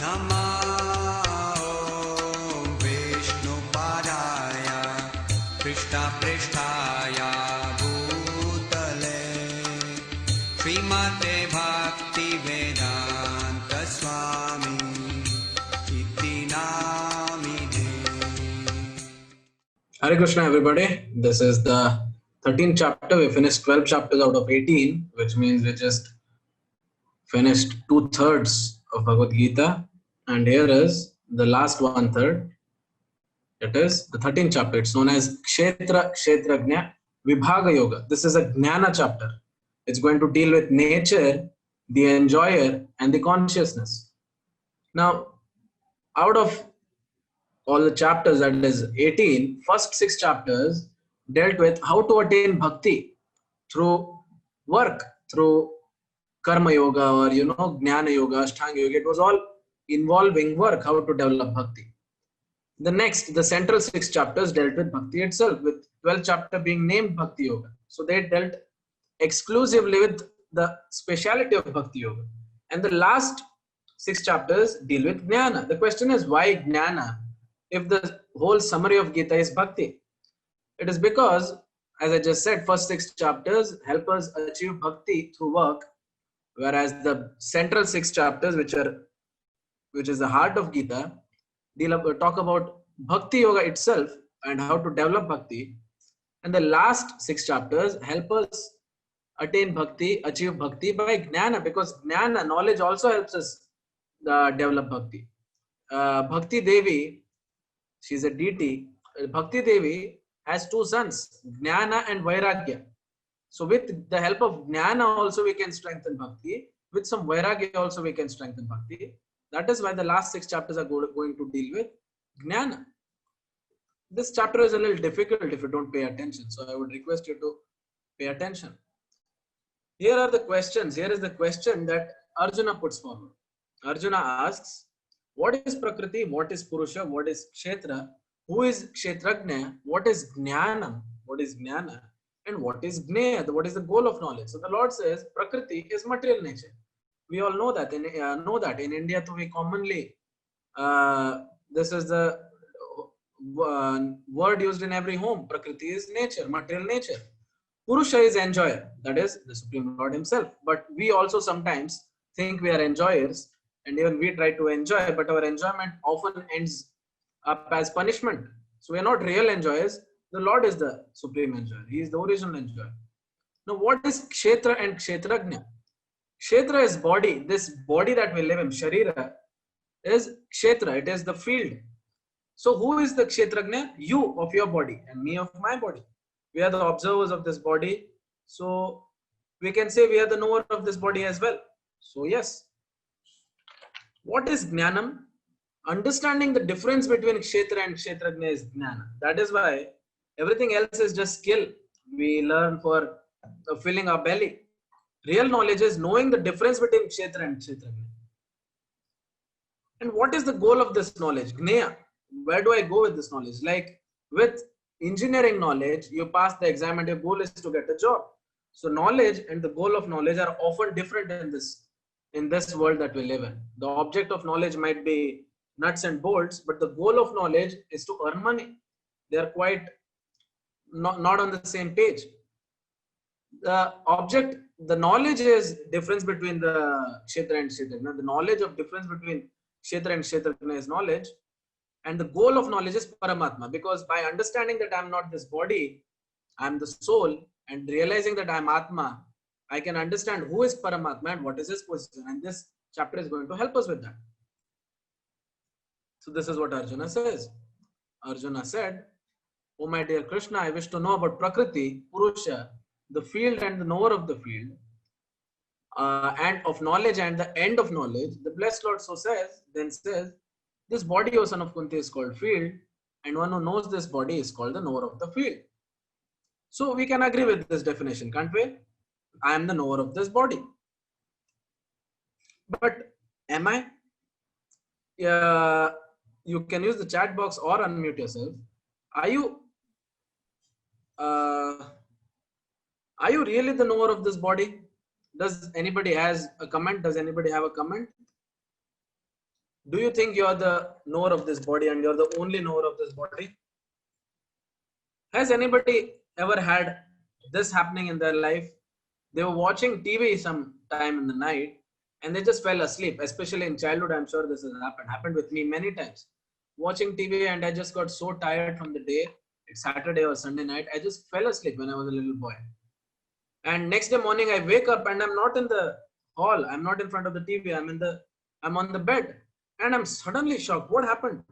नमो विष्णुपादाय कृष्णपृष्ठाय भूतले श्रीमते भक्तिवेदान्त स्वामी इति नामिने। Hare Krishna, everybody. This is the 13th chapter. We finished 12 chapters out of 18, which means we just finished 2/3 of Bhagavad Gita. And here is the last 1/3. It is the 13th chapter. It's known as Kshetrajna Vibhaga Yoga. This is a Jnana chapter. It's going to deal with nature, the enjoyer, and the consciousness. Now, out of all the chapters, that is 18, first 6 chapters dealt with how to attain bhakti through work, through karma yoga or jnana yoga, ashtanga yoga. It was all involving work, how to develop bhakti. The central 6 chapters dealt with bhakti itself, with 12th chapter being named bhakti yoga. So they dealt exclusively with the speciality of bhakti yoga, and the last 6 chapters deal with jnana. The question is, why jnana if the whole summary of Gita is bhakti? It is because, as I just said, first 6 chapters help us achieve bhakti through work, whereas the central 6 chapters, which is the heart of Gita, talk about bhakti yoga itself and how to develop bhakti. And the last 6 chapters help us attain bhakti, achieve bhakti by jnana, because jnana, knowledge, also helps us develop bhakti. Bhakti Devi, she's a deity. Bhakti Devi has 2 sons, Jnana and Vairagya. So with the help of Jnana also we can strengthen bhakti. With some Vairagya also we can strengthen bhakti. That is why the last 6 chapters are going to deal with Jnana. This chapter is a little difficult if you don't pay attention. So I would request you to pay attention. Here are the questions. Here is the question that Arjuna puts forward. Arjuna asks, what is Prakriti? What is Purusha? What is Kshetra? Who is Kshetrajna? What is Jnanam? What is Jnana? And what is Jnaya? What is the goal of knowledge? So the Lord says Prakriti is material nature. We all know that. In India, too, we commonly, this is the word used in every home. Prakriti is nature, material nature. Purusha is enjoyer, that is the Supreme Lord himself. But we also sometimes think we are enjoyers, and even we try to enjoy, but our enjoyment often ends up as punishment. So we are not real enjoyers. The Lord is the supreme enjoyer. He is the original enjoyer. Now, what is Kshetra and Kshetrajna? Kshetra is body. This body that we live in, Sharira, is Kshetra. It is the field. So who is the Kshetrajna? You of your body and me of my body. We are the observers of this body. So we can say we are the knower of this body as well. So yes. What is Jnanam? Understanding the difference between Kshetra and Kshetrajna is Jnana. That is why everything else is just skill. We learn for filling our belly. Real knowledge is knowing the difference between Kshetra and Kshetrajna. And what is the goal of this knowledge? Gnaya. Where do I go with this knowledge? Like with engineering knowledge, you pass the exam and your goal is to get a job. So knowledge and the goal of knowledge are often different in this world that we live in. The object of knowledge might be nuts and bolts, but the goal of knowledge is to earn money. They are quite not on the same page. The knowledge is difference between the Kshetra and Kshetrajna. The knowledge of difference between Kshetra and Kshetrajna is knowledge. And the goal of knowledge is Paramatma, because by understanding that I am not this body, I am the soul, and realizing that I am Atma, I can understand who is Paramatma and what is his position. And this chapter is going to help us with that. So this is what Arjuna says. Arjuna said, "Oh my dear Krishna, I wish to know about Prakriti, Purusha, the field and the knower of the field, and of knowledge and the end of knowledge." The blessed Lord then says, this body, O son of Kunti, is called field, and one who knows this body is called the knower of the field. So we can agree with this definition, can't we? I am the knower of this body. But am I? You can use the chat box or unmute yourself. Are you really the knower of this body? Does anybody has a comment? Does anybody have a comment? Do you think you are the knower of this body and you're the only knower of this body? Has anybody ever had this happening in their life? They were watching TV some time in the night and they just fell asleep, especially in childhood. I'm sure this has happened with me many times. Watching TV and I just got so tired from the day. It's Saturday or Sunday night. I just fell asleep when I was a little boy. And next day morning I wake up and I'm not in the hall. I'm not in front of the TV. I'm on the bed and I'm suddenly shocked. What happened?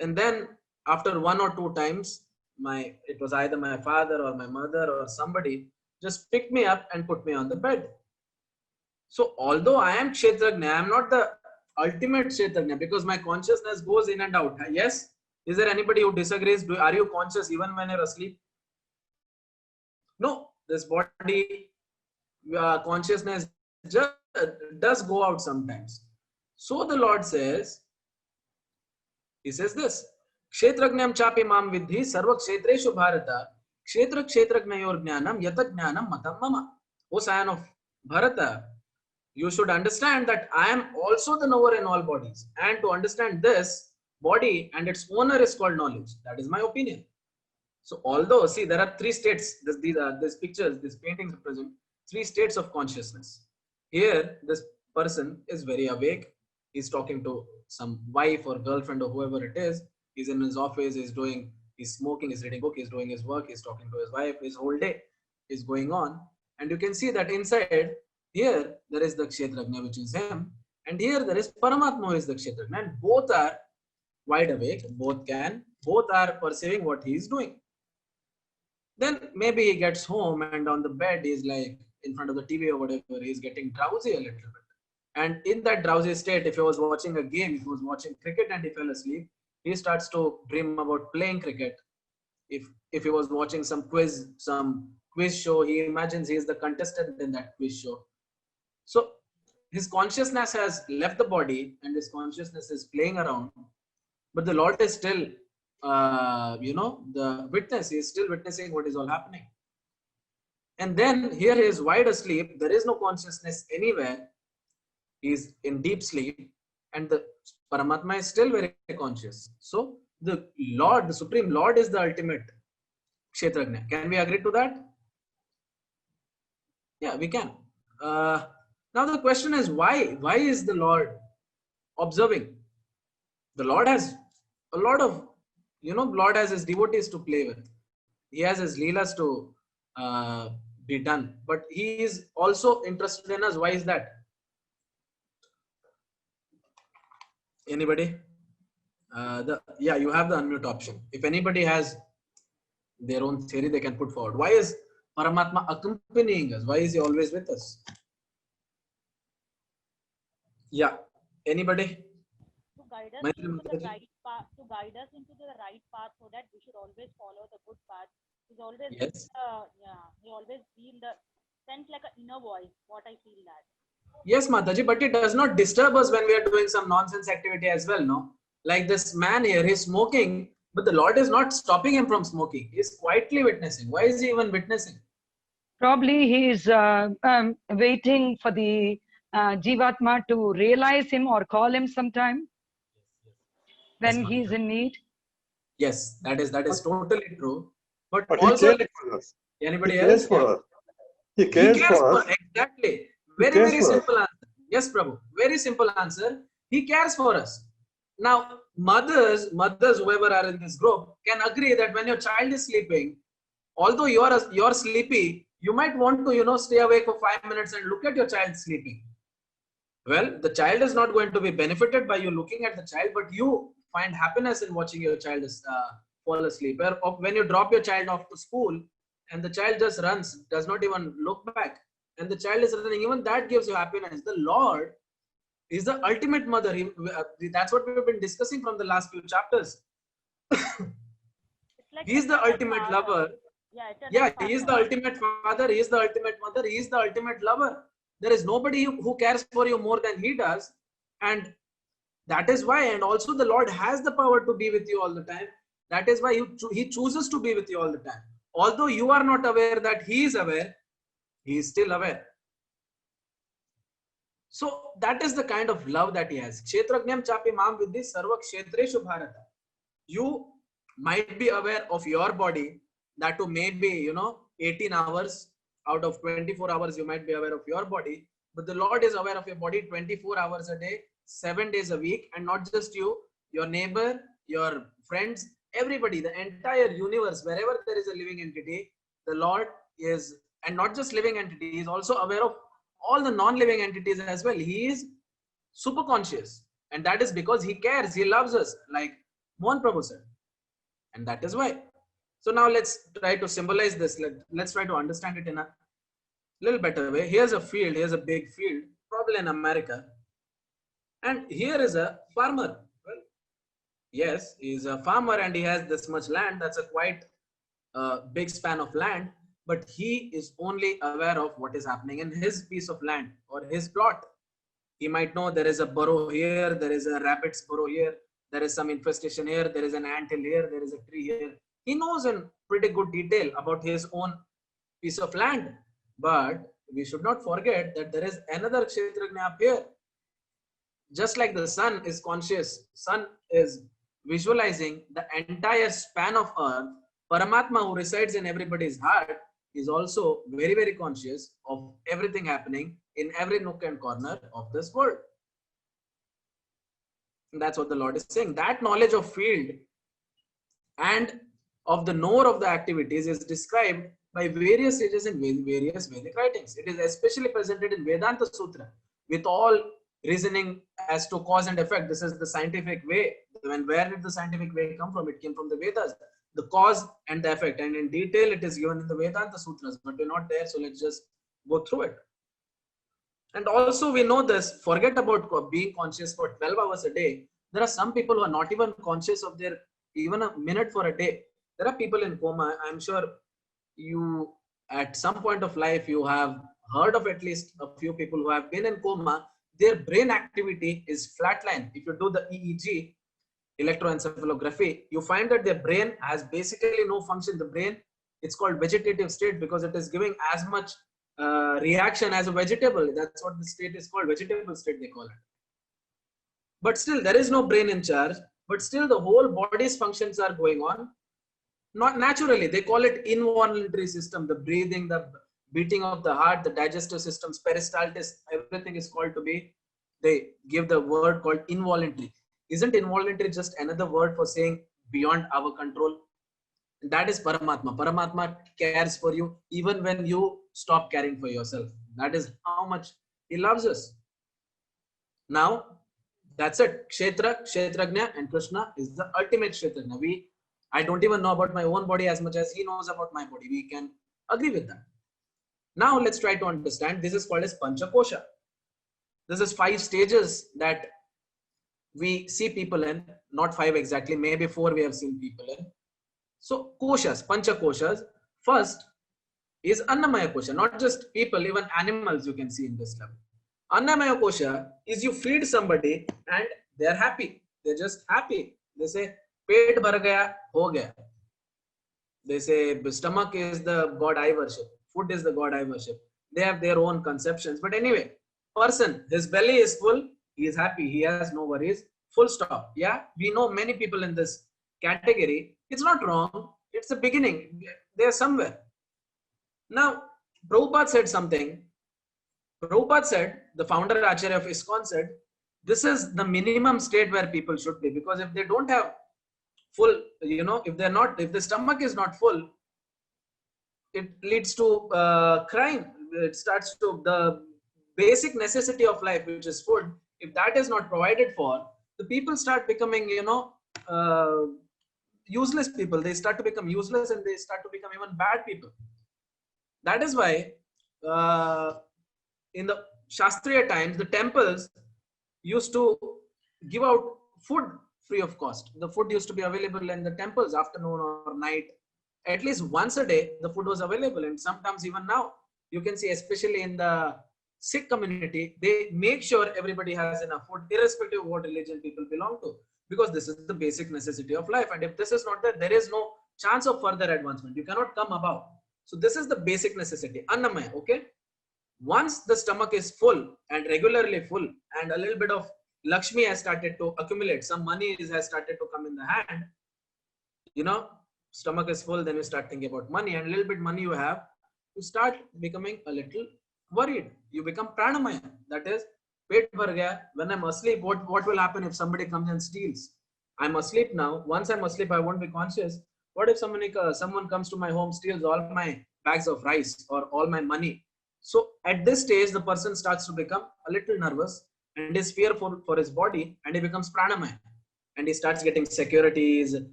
And then after one or two times, it was either my father or my mother or somebody just picked me up and put me on the bed. So although I am Kshetrajna, I am not the ultimate Kshetrajna because my consciousness goes in and out. Yes? Is there anybody who disagrees? Are you conscious even when you're asleep? No. This body consciousness just does go out sometimes. So the Lord says, He says this, Kshetrajnam chapi mam vidhi sarva kshetreshu bharata kshetrajnayor jnanam yata jnanam matam mama. O son of Bharata, you should understand that I am also the knower in all bodies. And to understand this body and its owner is called knowledge. That is my opinion. So although, see, there are three states, these pictures, these paintings represent three states of consciousness. Here, this person is very awake. He's talking to some wife or girlfriend or whoever it is. He's in his office, he's smoking, he's reading book, he's doing his work, he's talking to his wife, his whole day is going on. And you can see that inside, here, there is the Kshetrajna, which is him. And here, there is Paramatma, who is the Kshetrajna. And both are wide awake, both are perceiving what he is doing. Then maybe he gets home and on the bed he's like in front of the TV or whatever, he's getting drowsy a little bit. And in that drowsy state, if he was watching a game, if he was watching cricket and he fell asleep, he starts to dream about playing cricket. If he was watching some quiz show, he imagines he is the contestant in that quiz show. So his consciousness has left the body and his consciousness is playing around, but the Lord is still the witness. He is still witnessing what is all happening. And then here he is wide asleep. There is no consciousness anywhere. He is in deep sleep and the Paramatma is still very conscious. So the Lord, the Supreme Lord is the ultimate Kshetrajna. Can we agree to that? Yeah, we can. Now the question is why? Why is the Lord observing? The Lord has a lot of Lord has his devotees to play with. He has his leelas to be done. But he is also interested in us. Why is that? Anybody? You have the unmute option. If anybody has their own theory, they can put forward. Why is Paramatma accompanying us? Why is he always with us? Yeah. Anybody? To guide us into the right path, so that we should always follow the good path. He's always he always be in the sense like an inner voice. What I feel that. Yes, Mataji, but it does not disturb us when we are doing some nonsense activity as well, no? Like this man here, he's smoking, but the Lord is not stopping him from smoking. He's quietly witnessing. Why is he even witnessing? Probably he is waiting for the Jivatma to realize him or call him sometime when he is in need. Yes, that is totally true. But also, he cares for us. Anybody else? He cares for us. Exactly. Very simple answer. Yes, Prabhu. Very simple answer. He cares for us. Now, mothers, whoever are in this group, can agree that when your child is sleeping, although you're sleepy, you might want to, stay awake for 5 minutes and look at your child sleeping. Well, the child is not going to be benefited by you looking at the child, but you find happiness in watching your child fall asleep. Or when you drop your child off to school and the child just runs, does not even look back, and the child is running, even that gives you happiness. The Lord is the ultimate mother. That's what we've been discussing from the last few chapters. Like he is the ultimate lover. Yeah, he is the ultimate father. He is the ultimate mother. He is the ultimate lover. There is nobody who cares for you more than he does. And that is why, and also the Lord has the power to be with you all the time. That is why he chooses to be with you all the time. Although you are not aware that he is aware, he is still aware. So that is the kind of love that he has. Kshetrajnam chapi mam vidhi sarva kshetreshu bharata. You might be aware of your body, that too maybe 18 hours out of 24 hours you might be aware of your body, but the Lord is aware of your body 24 hours a day, 7 days a week, and not just you, your neighbor, your friends, everybody, the entire universe, wherever there is a living entity, the Lord is, and not just living entity, he is also aware of all the non-living entities as well. He is super conscious, and that is because he cares, he loves us, like Mohan Prabhu said. And that is why. So now let's try to symbolize this. Let's try to understand it in a little better way. Here's a field, here's a big field, probably in America. And here is a farmer. Well, yes, he's a farmer and he has this much land. That's a quite big span of land. But he is only aware of what is happening in his piece of land or his plot. He might know there is a burrow here, there is a rabbit's burrow here, there is some infestation here, there is an anthill here, there is a tree here. He knows in pretty good detail about his own piece of land. But we should not forget that there is another Kshetrajna up here. Just like the sun is conscious, sun is visualizing the entire span of earth, Paramatma who resides in everybody's heart is also very, very conscious of everything happening in every nook and corner of this world. And that's what the Lord is saying. That knowledge of field and of the knower of the activities is described by various sages in various Vedic writings. It is especially presented in Vedanta Sutra with all reasoning as to cause and effect. This is the scientific way. Where did the scientific way come from? It came from the Vedas. The cause and the effect, and in detail it is given in the Vedanta Sutras, but we're not there, so let's just go through it. And also we know this, forget about being conscious for 12 hours a day. There are some people who are not even conscious of their even a minute for a day. There are people in coma. I'm sure you at some point of life you have heard of at least a few people who have been in coma. Their brain activity is flatline. If you do the EEG, electroencephalography, you find that their brain has basically no function. The brain, it's called vegetative state because it is giving as much reaction as a vegetable. That's what the state is called, vegetable state they call it. But still there is no brain in charge, but still the whole body's functions are going on. Not naturally, they call it involuntary system, the breathing, the beating of the heart, the digestive systems, peristaltis, everything is called to be, they give the word called involuntary. Isn't involuntary just another word for saying beyond our control? And that is Paramatma. Paramatma cares for you even when you stop caring for yourself. That is how much he loves us. Now, that's it. Kshetra, Kshetrajna and Krishna is the ultimate Kshetrajna. I don't even know about my own body as much as he knows about my body. We can agree with that. Now let's try to understand. This is called as Panchakosha. This is 5 stages that we see people in, not 5 exactly, maybe 4 we have seen people in. So koshas, Panchakoshas, first is Annamaya Kosha, not just people, even animals you can see in this level. Annamaya Kosha is you feed somebody and they are happy. They're just happy. They say, Pet bhar gaya, ho gaya. They say, stomach is the God I worship. Food is the God I worship. They have their own conceptions. But anyway, person, his belly is full. He is happy. He has no worries. Full stop. Yeah, we know many people in this category. It's not wrong. It's the beginning. They're somewhere. Now, Prabhupada said something. Prabhupada said, the founder Acharya of ISKCON said, this is the minimum state where people should be. Because if they don't have full, if the stomach is not full, it leads to crime. It starts to the basic necessity of life, which is food. If that is not provided for, the people start becoming, useless people. They start to become useless and they start to become even bad people. That is why in the Shastriya times, the temples used to give out food free of cost. The food used to be available in the temples afternoon or night. At least once a day, the food was available. And sometimes even now, you can see, especially in the Sikh community, they make sure everybody has enough food, irrespective of what religion people belong to. Because this is the basic necessity of life. And if this is not there, there is no chance of further advancement. You cannot come above. So this is the basic necessity. Annamaya, okay? Once the stomach is full and regularly full, and a little bit of Lakshmi has started to accumulate, some money has started to come in the hand, you know, stomach is full, then you start thinking about money, and a little bit money you have, you start becoming a little worried. You become pranamaya. That is, pet bhar gaya. When I'm asleep, what will happen if somebody comes and steals? I'm asleep now. Once I'm asleep, I won't be conscious. What if someone comes to my home, steals all my bags of rice or all my money? So at this stage, the person starts to become a little nervous and is fearful for his body, and he becomes pranamaya. And he starts getting securities,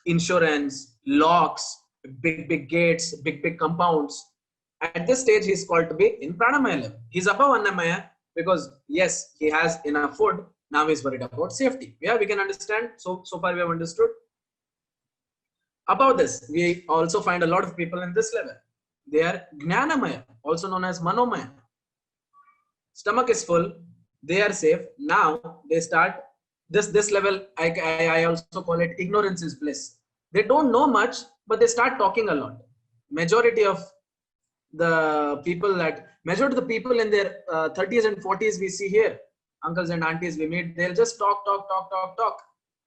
insurance, locks, big gates, big compounds. At this stage, he's called to be in pranamaya level. He's above annamaya because yes, he has enough food. Now he's worried about safety. Yeah, we can understand. So far we have understood. Above this, we also find a lot of people in this level. They are Jnanamaya, also known as Manomaya. Stomach is full, they are safe. Now they start this level. I also call it ignorance is bliss. They don't know much, but they start talking a lot. Majority of the people in their 30s and 40s we see here, uncles and aunties we meet, they'll just talk.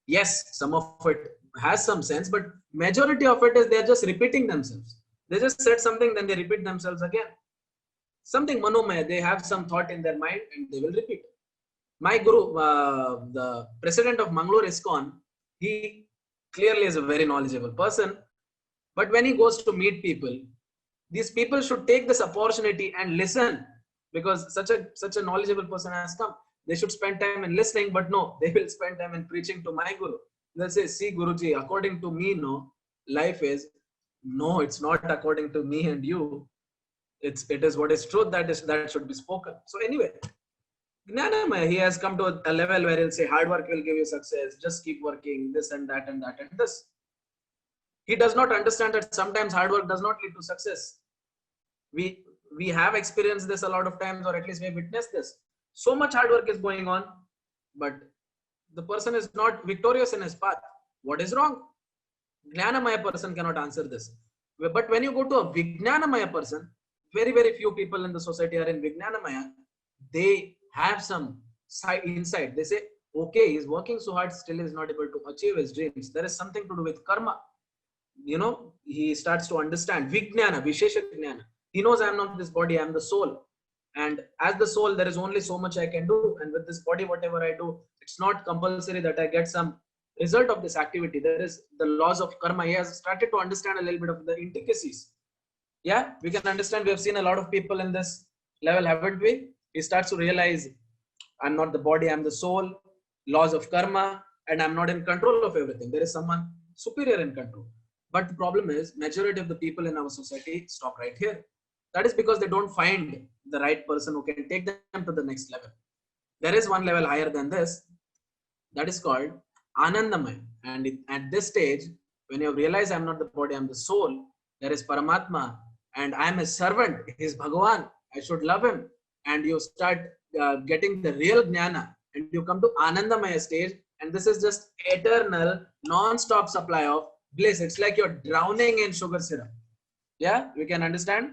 Yes, some of it has some sense, but majority of it is they're just repeating themselves. They just said something, then they repeat themselves again. Something manomaya, they have some thought in their mind and they will repeat. My guru, the president of Mangalore ISKCON, he clearly is a very knowledgeable person, but when he goes to meet people, these people should take this opportunity and listen, because such a knowledgeable person has come. They should spend time in listening, but no, they will spend time in preaching to my guru. They'll say, see Guruji, according to me, no, life is, no, it's not according to me and you. It is what is truth that should be spoken. So anyway, Jnanamaya, he has come to a level where he'll say hard work will give you success, just keep working, this and that and that and this. He does not understand that sometimes hard work does not lead to success. We have experienced this a lot of times, or at least we have witnessed this. So much hard work is going on, but the person is not victorious in his path. What is wrong? Jnanamaya person cannot answer this. But when you go to a Vijnanamaya person, very, very few people in the society are in Vijnanamaya. They have some insight. They say, okay, he's working so hard, still is not able to achieve his dreams. There is something to do with karma. You know, he starts to understand Vijnana, Vishesha Jnana. He knows I am not this body, I am the soul. And as the soul, there is only so much I can do. And with this body, whatever I do, it's not compulsory that I get some result of this activity. There is the laws of karma. He has started to understand a little bit of the intricacies. Yeah, we can understand. We have seen a lot of people in this level, haven't we? He starts to realize, I'm not the body, I'm the soul, laws of karma, and I'm not in control of everything. There is someone superior in control. But the problem is, majority of the people in our society stop right here. That is because they don't find the right person who can take them to the next level. There is one level higher than this, that is called Anandamaya. And at this stage, when you realize I'm not the body, I'm the soul, there is Paramatma, and I'm a servant, he is Bhagavan, I should love him. And you start getting the real Jnana, and you come to Anandamaya stage, and this is just eternal, non-stop supply of bliss. It's like you're drowning in sugar syrup. Yeah, we can understand?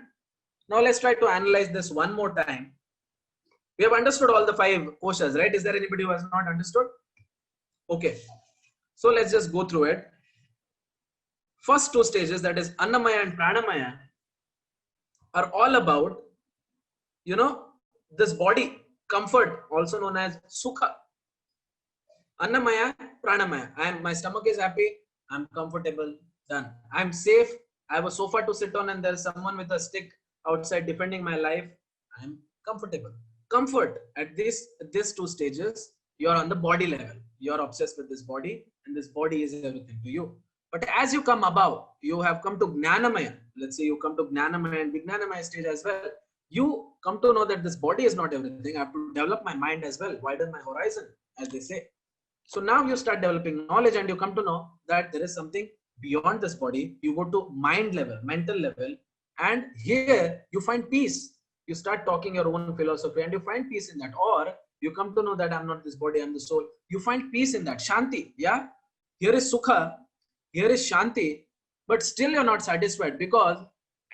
Now let's try to analyze this one more time. We have understood all the 5 koshas, right? Is there anybody who has not understood? Okay. So let's just go through it. First 2 stages, that is Annamaya and Pranamaya, are all about, you know, this body, comfort, also known as Sukha. Annamaya, Pranamaya. My stomach is happy, I'm comfortable, done. I'm safe, I have a sofa to sit on and there's someone with a stick outside defending my life, I'm comfortable. Comfort, at these 2 stages, you're on the body level. You're obsessed with this body and this body is everything to you. But as you come above, you have come to Jnanamaya. Let's say you come to Jnanamaya and Vijnanamaya stage as well. You come to know that this body is not everything. I have to develop my mind as well, widen my horizon, as they say. So now you start developing knowledge and you come to know that there is something beyond this body. You go to mind level, mental level, and here you find peace. You start talking your own philosophy and you find peace in that. Or you come to know that I'm not this body, I'm the soul. You find peace in that. Shanti. Yeah. Here is Sukha. Here is Shanti. But still you're not satisfied, because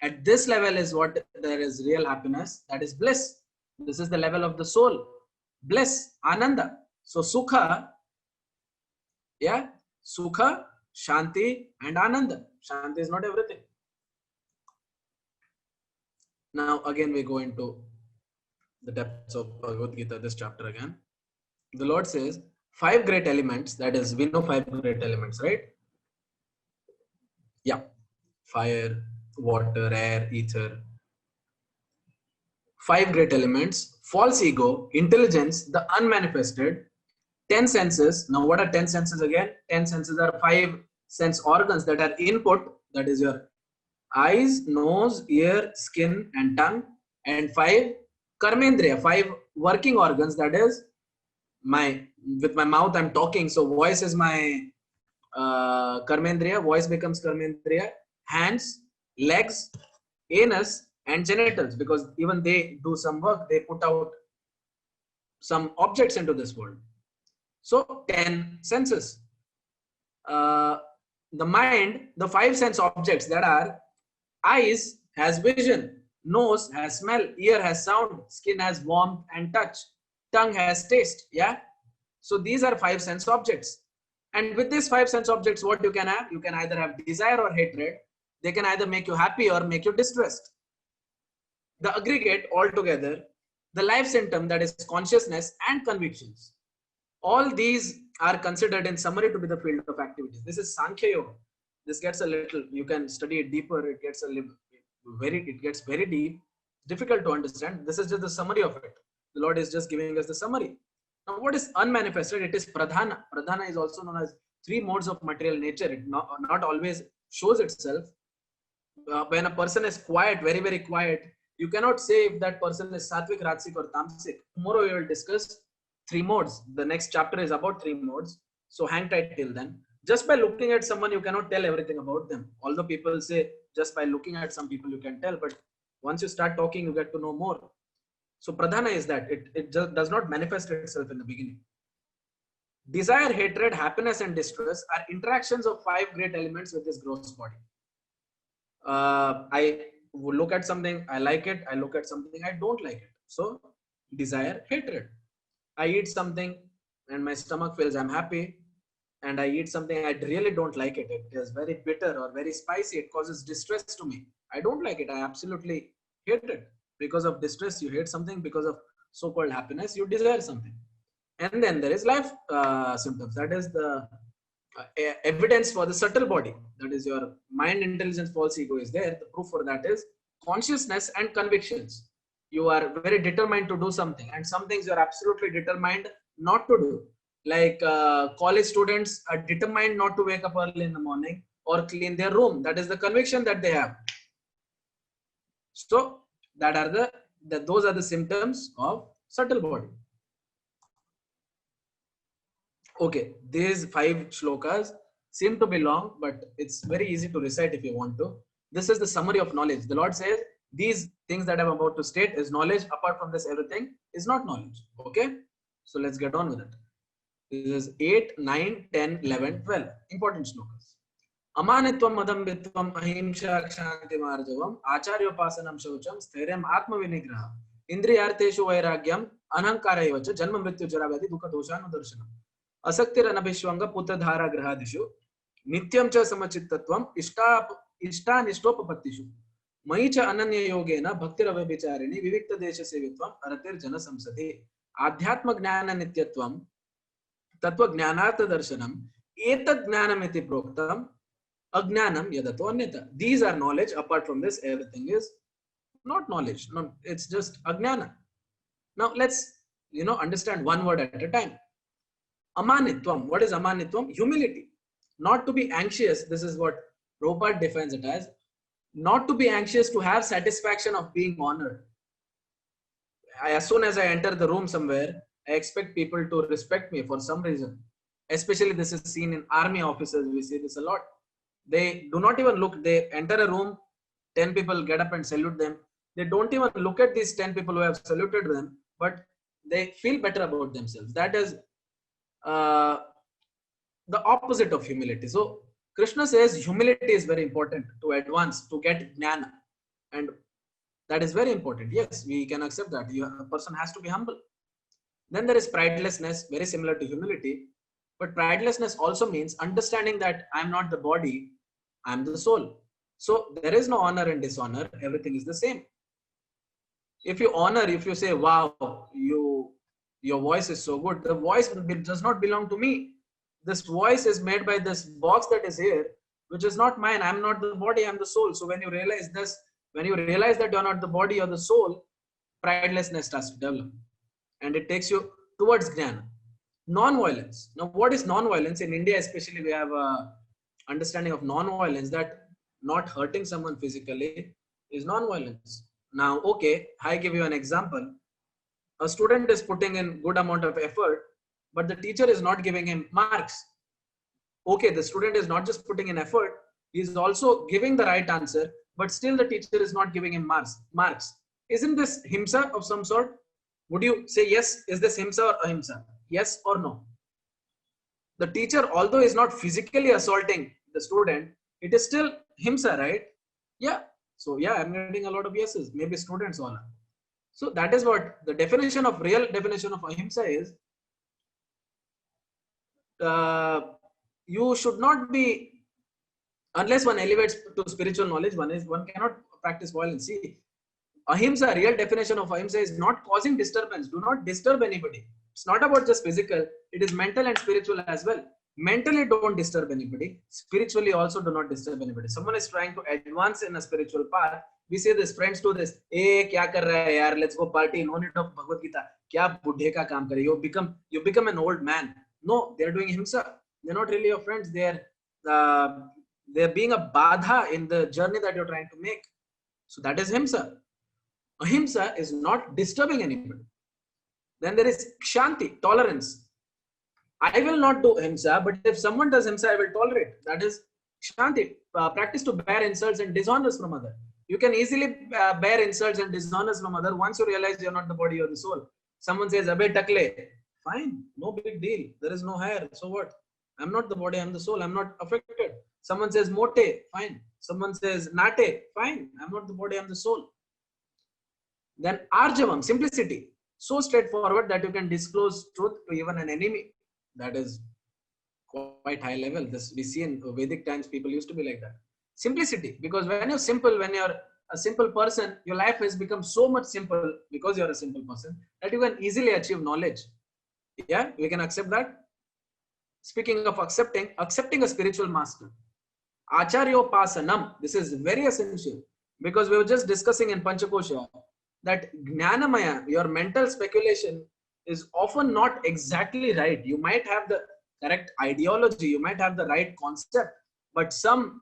At this level is what there is real happiness, that is bliss. This is the level of the soul. Bliss, Ananda. So Sukha, yeah, Sukha, Shanti and Ananda. Shanti is not everything. Now again we go into the depths of Bhagavad Gita, this chapter again. The Lord says 5 great elements, that is, we know 5 great elements, right? Yeah, fire, water, air, ether. 5 great elements: false ego, intelligence, the unmanifested, 10 senses. Now what are 10 senses again? 10 senses are 5 sense organs that are input, that is your eyes, nose, ear, skin and tongue, and 5 karmendriya, 5 working organs, that is with my mouth I'm talking, so voice is my karmendriya, voice becomes karmendriya, hands, legs, anus and genitals, because even they do some work, they put out some objects into this world. So 10 senses. The mind, the 5 sense objects, that are eyes has vision, nose has smell, ear has sound, skin has warmth and touch, tongue has taste. Yeah, so these are 5 sense objects. And with these 5 sense objects, what you can have? You can either have desire or hatred. They can either make you happy or make you distressed. The aggregate altogether, the life symptom, that is consciousness and convictions. All these are considered in summary to be the field of activities. This is Sankhya Yoga. This gets a little, you can study it deeper. It gets very deep, difficult to understand. This is just the summary of it. The Lord is just giving us the summary. Now, what is unmanifested? It is pradhana. Pradhana is also known as 3 modes of material nature. It not always shows itself. When a person is quiet, very, very quiet, you cannot say if that person is sattvic, rajasic or tamasic. Tomorrow we will discuss 3 modes. The next chapter is about 3 modes. So hang tight till then. Just by looking at someone, you cannot tell everything about them. Although people say just by looking at some people you can tell, but once you start talking, you get to know more. So pradhana is that it just does not manifest itself in the beginning. Desire, hatred, happiness and distress are interactions of 5 great elements with this gross body. I will look at something, I like it. I look at something, I don't like it. So desire, hatred. I eat something and my stomach feels I'm happy, and I eat something I really don't like it. It is very bitter or very spicy. It causes distress to me. I don't like it. I absolutely hate it. Because of distress, you hate something. Because of so-called happiness, you desire something. And then there is life symptoms. That is the evidence for the subtle body. That is your mind, intelligence, false ego is there. The proof for that is consciousness and convictions. You are very determined to do something, and some things you are absolutely determined not to do. Like college students are determined not to wake up early in the morning or clean their room. That is the conviction that they have. So that are those are the symptoms of subtle body. Okay, these 5 shlokas seem to be long, but it's very easy to recite if you want to. This is the summary of knowledge. The Lord says these things that I'm about to state is knowledge. Apart from this, everything is not knowledge. Okay, so let's get on with it. This is 8, 9, 10, 11, 12 important shlokas. Amanitvam madambitvam ahimsa kshanti marjavam acharyopasanam shaucham sthairyam atma vinigraha indriyarteshu vairagyam anankara evacha janma mrityu jara vyadhi dukha doshanu darshanam asaktir anabhishwanga putra dhara grahadishu nityam cha samachittatvam ishtanishtopapatishu mayi cha ananya yogena bhaktir avabhicharini vivikta desha sevitvam aratir jana samsati adhyatma gnana nityatvam tattva gnanartha darshanam etad gnanam iti proktam Agnanam yadato anyata. These are knowledge. Apart from this, everything is not knowledge. No, it's just agnana. Now let's understand one word at a time. Amanitvam. What is amanitvam? Humility. Not to be anxious. This is what Prabhupada defines it as. Not to be anxious to have satisfaction of being honored. As soon as I enter the room somewhere, I expect people to respect me for some reason. Especially this is seen in army officers. We see this a lot. They do not even look. They enter a room, 10 people get up and salute them. They don't even look at these 10 people who have saluted them, but they feel better about themselves. That is the opposite of humility. So Krishna says humility is very important to advance, to get jnana. And that is very important. Yes, we can accept that. A person has to be humble. Then there is pridelessness, very similar to humility. But pridelessness also means understanding that I'm not the body, I'm the soul. So there is no honor and dishonor. Everything is the same. If you honor, if you say, wow, your voice is so good, the voice does not belong to me. This voice is made by this box that is here, which is not mine. I'm not the body, I'm the soul. So when you realize this, when you realize that you're not the body or the soul, pridelessness starts to develop. And it takes you towards jnana. Non-violence. Now, what is non-violence? In India, especially, we have a understanding of non-violence that not hurting someone physically is non-violence. Now, okay, I give you an example. A student is putting in good amount of effort, but the teacher is not giving him marks. Okay, the student is not just putting in effort, he is also giving the right answer, but still the teacher is not giving him marks. Isn't this himsa of some sort? Would you say yes? Is this himsa or ahimsa? Yes or no? The teacher, although is not physically assaulting the student, it is still himsa, right? Yeah. So yeah, I'm getting a lot of yeses. Maybe students all are. So that is what the definition of real definition of ahimsa is. You should not be, unless one elevates to spiritual knowledge, one cannot practice violence. See, ahimsa, real definition of ahimsa is not causing disturbance. Do not disturb anybody. It's not about just physical. It is mental and spiritual as well. Mentally, don't disturb anybody. Spiritually, also do not disturb anybody. Someone is trying to advance in a spiritual path. We say this, friends do this. Hey, kya kar raha hai yaar? Let's go party. No need of Bhagavad Gita. Kya buddhe ka kaam kare? You become an old man. No, they are doing himsa. They're not really your friends. They're being a badha in the journey that you're trying to make. So that is himsa. Ahimsa is not disturbing anybody. Then there is kshanti, tolerance. I will not do himsa, but if someone does himsa, I will tolerate. That is kshanti. Practice to bear insults and dishonors from others. You can easily bear insults and dishonors from others once you realize you're not the body or the soul. Someone says, Abe takle. Fine, no big deal. There is no hair. So what? I'm not the body, I'm the soul. I'm not affected. Someone says mote. Fine. Someone says nate. Fine. I'm not the body, I'm the soul. Then arjavam, simplicity. So straightforward that you can disclose truth to even an enemy. That is quite high level. This we see in Vedic times, people used to be like that. Simplicity, because when you're simple, when you're a simple person, your life has become so much simple because you're a simple person that you can easily achieve knowledge. Yeah, we can accept that. Speaking of accepting a spiritual master. Acharyopasanam. This is very essential because we were just discussing in Panchakosha that Jnanamaya, your mental speculation, is often not exactly right. You might have the correct ideology, you might have the right concept, but some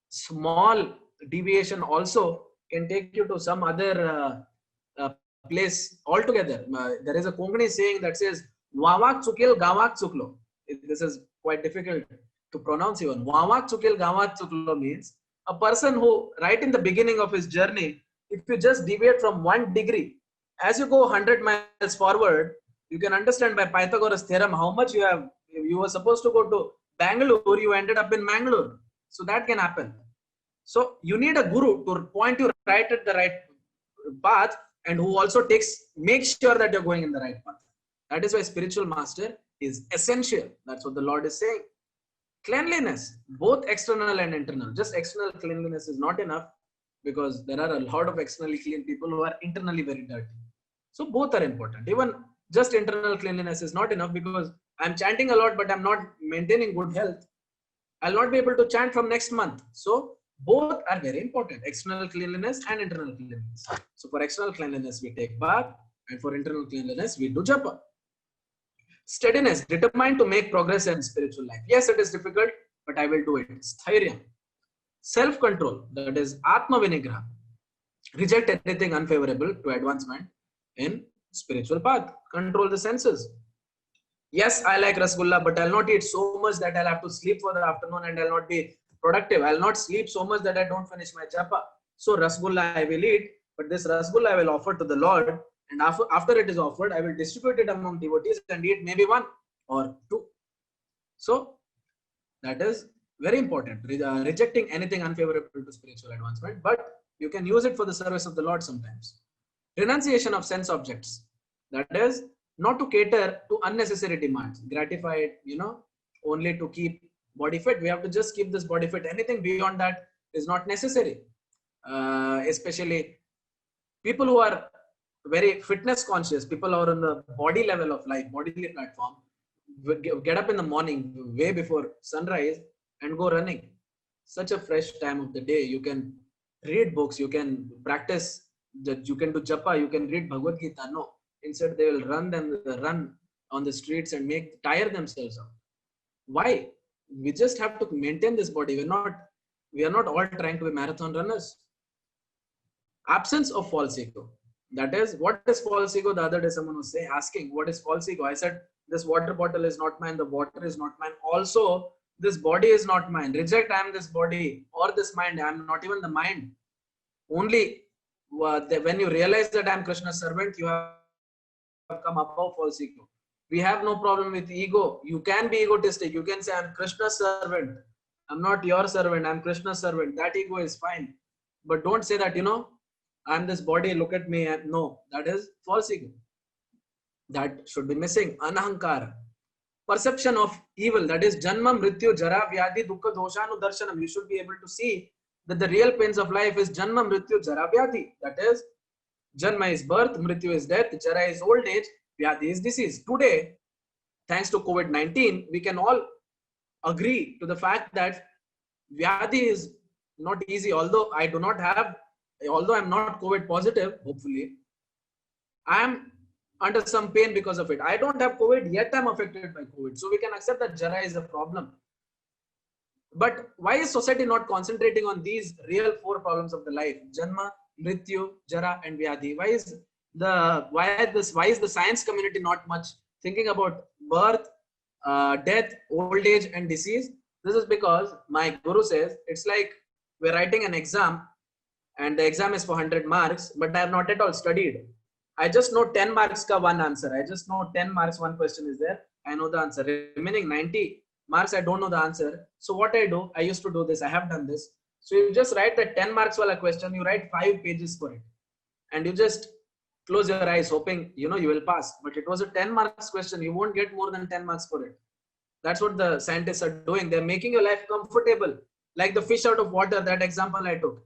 small deviation also can take you to some other place altogether. There is a Konkani saying that says, Vavak chukil gavak chuklo. This is quite difficult to pronounce even. Vavak chukil gavak chuklo means a person who, right in the beginning of his journey, if you just deviate from 1 degree, as you go 100 miles forward, you can understand by Pythagoras theorem how much you were supposed to go to Bangalore, you ended up in Mangalore. So that can happen. So you need a guru to point you right at the right path, and who also makes sure that you're going in the right path. That is why spiritual master is essential. That's what the Lord is saying. Cleanliness, both external and internal. Just external cleanliness is not enough, because there are a lot of externally clean people who are internally very dirty. So both are important. Even just internal cleanliness is not enough, because I'm chanting a lot, but I'm not maintaining good health. I'll not be able to chant from next month. So both are very important, external cleanliness and internal cleanliness. So for external cleanliness, we take bath, and for internal cleanliness, we do japa. Steadiness, determined to make progress in spiritual life. Yes, it is difficult, but I will do it. Sthairya. Self-control, that is Atma Vinigraha. Reject anything unfavorable to advancement in spiritual path. Control the senses. Yes, I like Rasgulla, but I'll not eat so much that I'll have to sleep for the afternoon and I'll not be productive. I'll not sleep so much that I don't finish my japa. So Rasgulla I will eat, but this Rasgulla I will offer to the Lord, and after it is offered, I will distribute it among devotees and eat maybe 1 or 2. So that is very important. Rejecting anything unfavorable to spiritual advancement, but You can use it for the service of the Lord sometimes. Renunciation of sense objects. That is, not to cater to unnecessary demands. Gratify it, only to keep body fit. We have to just keep this body fit. Anything beyond that is not necessary. Especially people who are very fitness conscious, people who are on the body level of life, bodily platform, get up in the morning way before sunrise and go running. Such a fresh time of the day. You can read books, you can practice, you can do japa, you can read Bhagavad Gita. No, instead they will run on the streets and tire themselves out. Why? We just have to maintain this body. We are not all trying to be marathon runners. Absence of false ego. That is, what is false ego? The other day someone was asking, what is false ego? I said, this water bottle is not mine, the water is not mine. Also, this body is not mine. Reject, I am this body or this mind. I am not even the mind. Only when you realize that I am Krishna's servant, you have come above false ego. We have no problem with ego. You can be egotistic. You can say, I am Krishna's servant. I am not your servant. I am Krishna's servant. That ego is fine. But don't say that, I am this body, look at me. No, that is false ego. That should be missing. Anahankara. Perception of evil, that is Janma, Mrityu, Jara, Vyadhi, Dukkha, Doshanu, Darshanam. You should be able to see that the real pains of life is Janma, Mrityu, Jara, Vyadhi. That is, Janma is birth, Mrityu is death, Jara is old age, Vyadhi is disease. Today, thanks to COVID-19, we can all agree to the fact that Vyadhi is not easy. Although I'm not COVID positive, hopefully, I am under some pain because of it. I don't have COVID, yet I'm affected by COVID. So we can accept that Jara is a problem. But why is society not concentrating on these real 4 problems of the life? Janma, Mrityu, Jara and Vyadhi. Why is the science community not much thinking about birth, death, old age and disease? This is because my guru says it's like we're writing an exam and the exam is for 100 marks, but I have not at all studied. I just know 10 marks ka one answer. I just know 10 marks, one question is there. I know the answer. Remaining 90 marks, I don't know the answer. So what I do, I used to do this. I have done this. So you just write the 10 marks wala question. You write 5 pages for it. And you just close your eyes hoping, you will pass. But it was a 10 marks question. You won't get more than 10 marks for it. That's what the scientists are doing. They're making your life comfortable. Like the fish out of water, that example I took.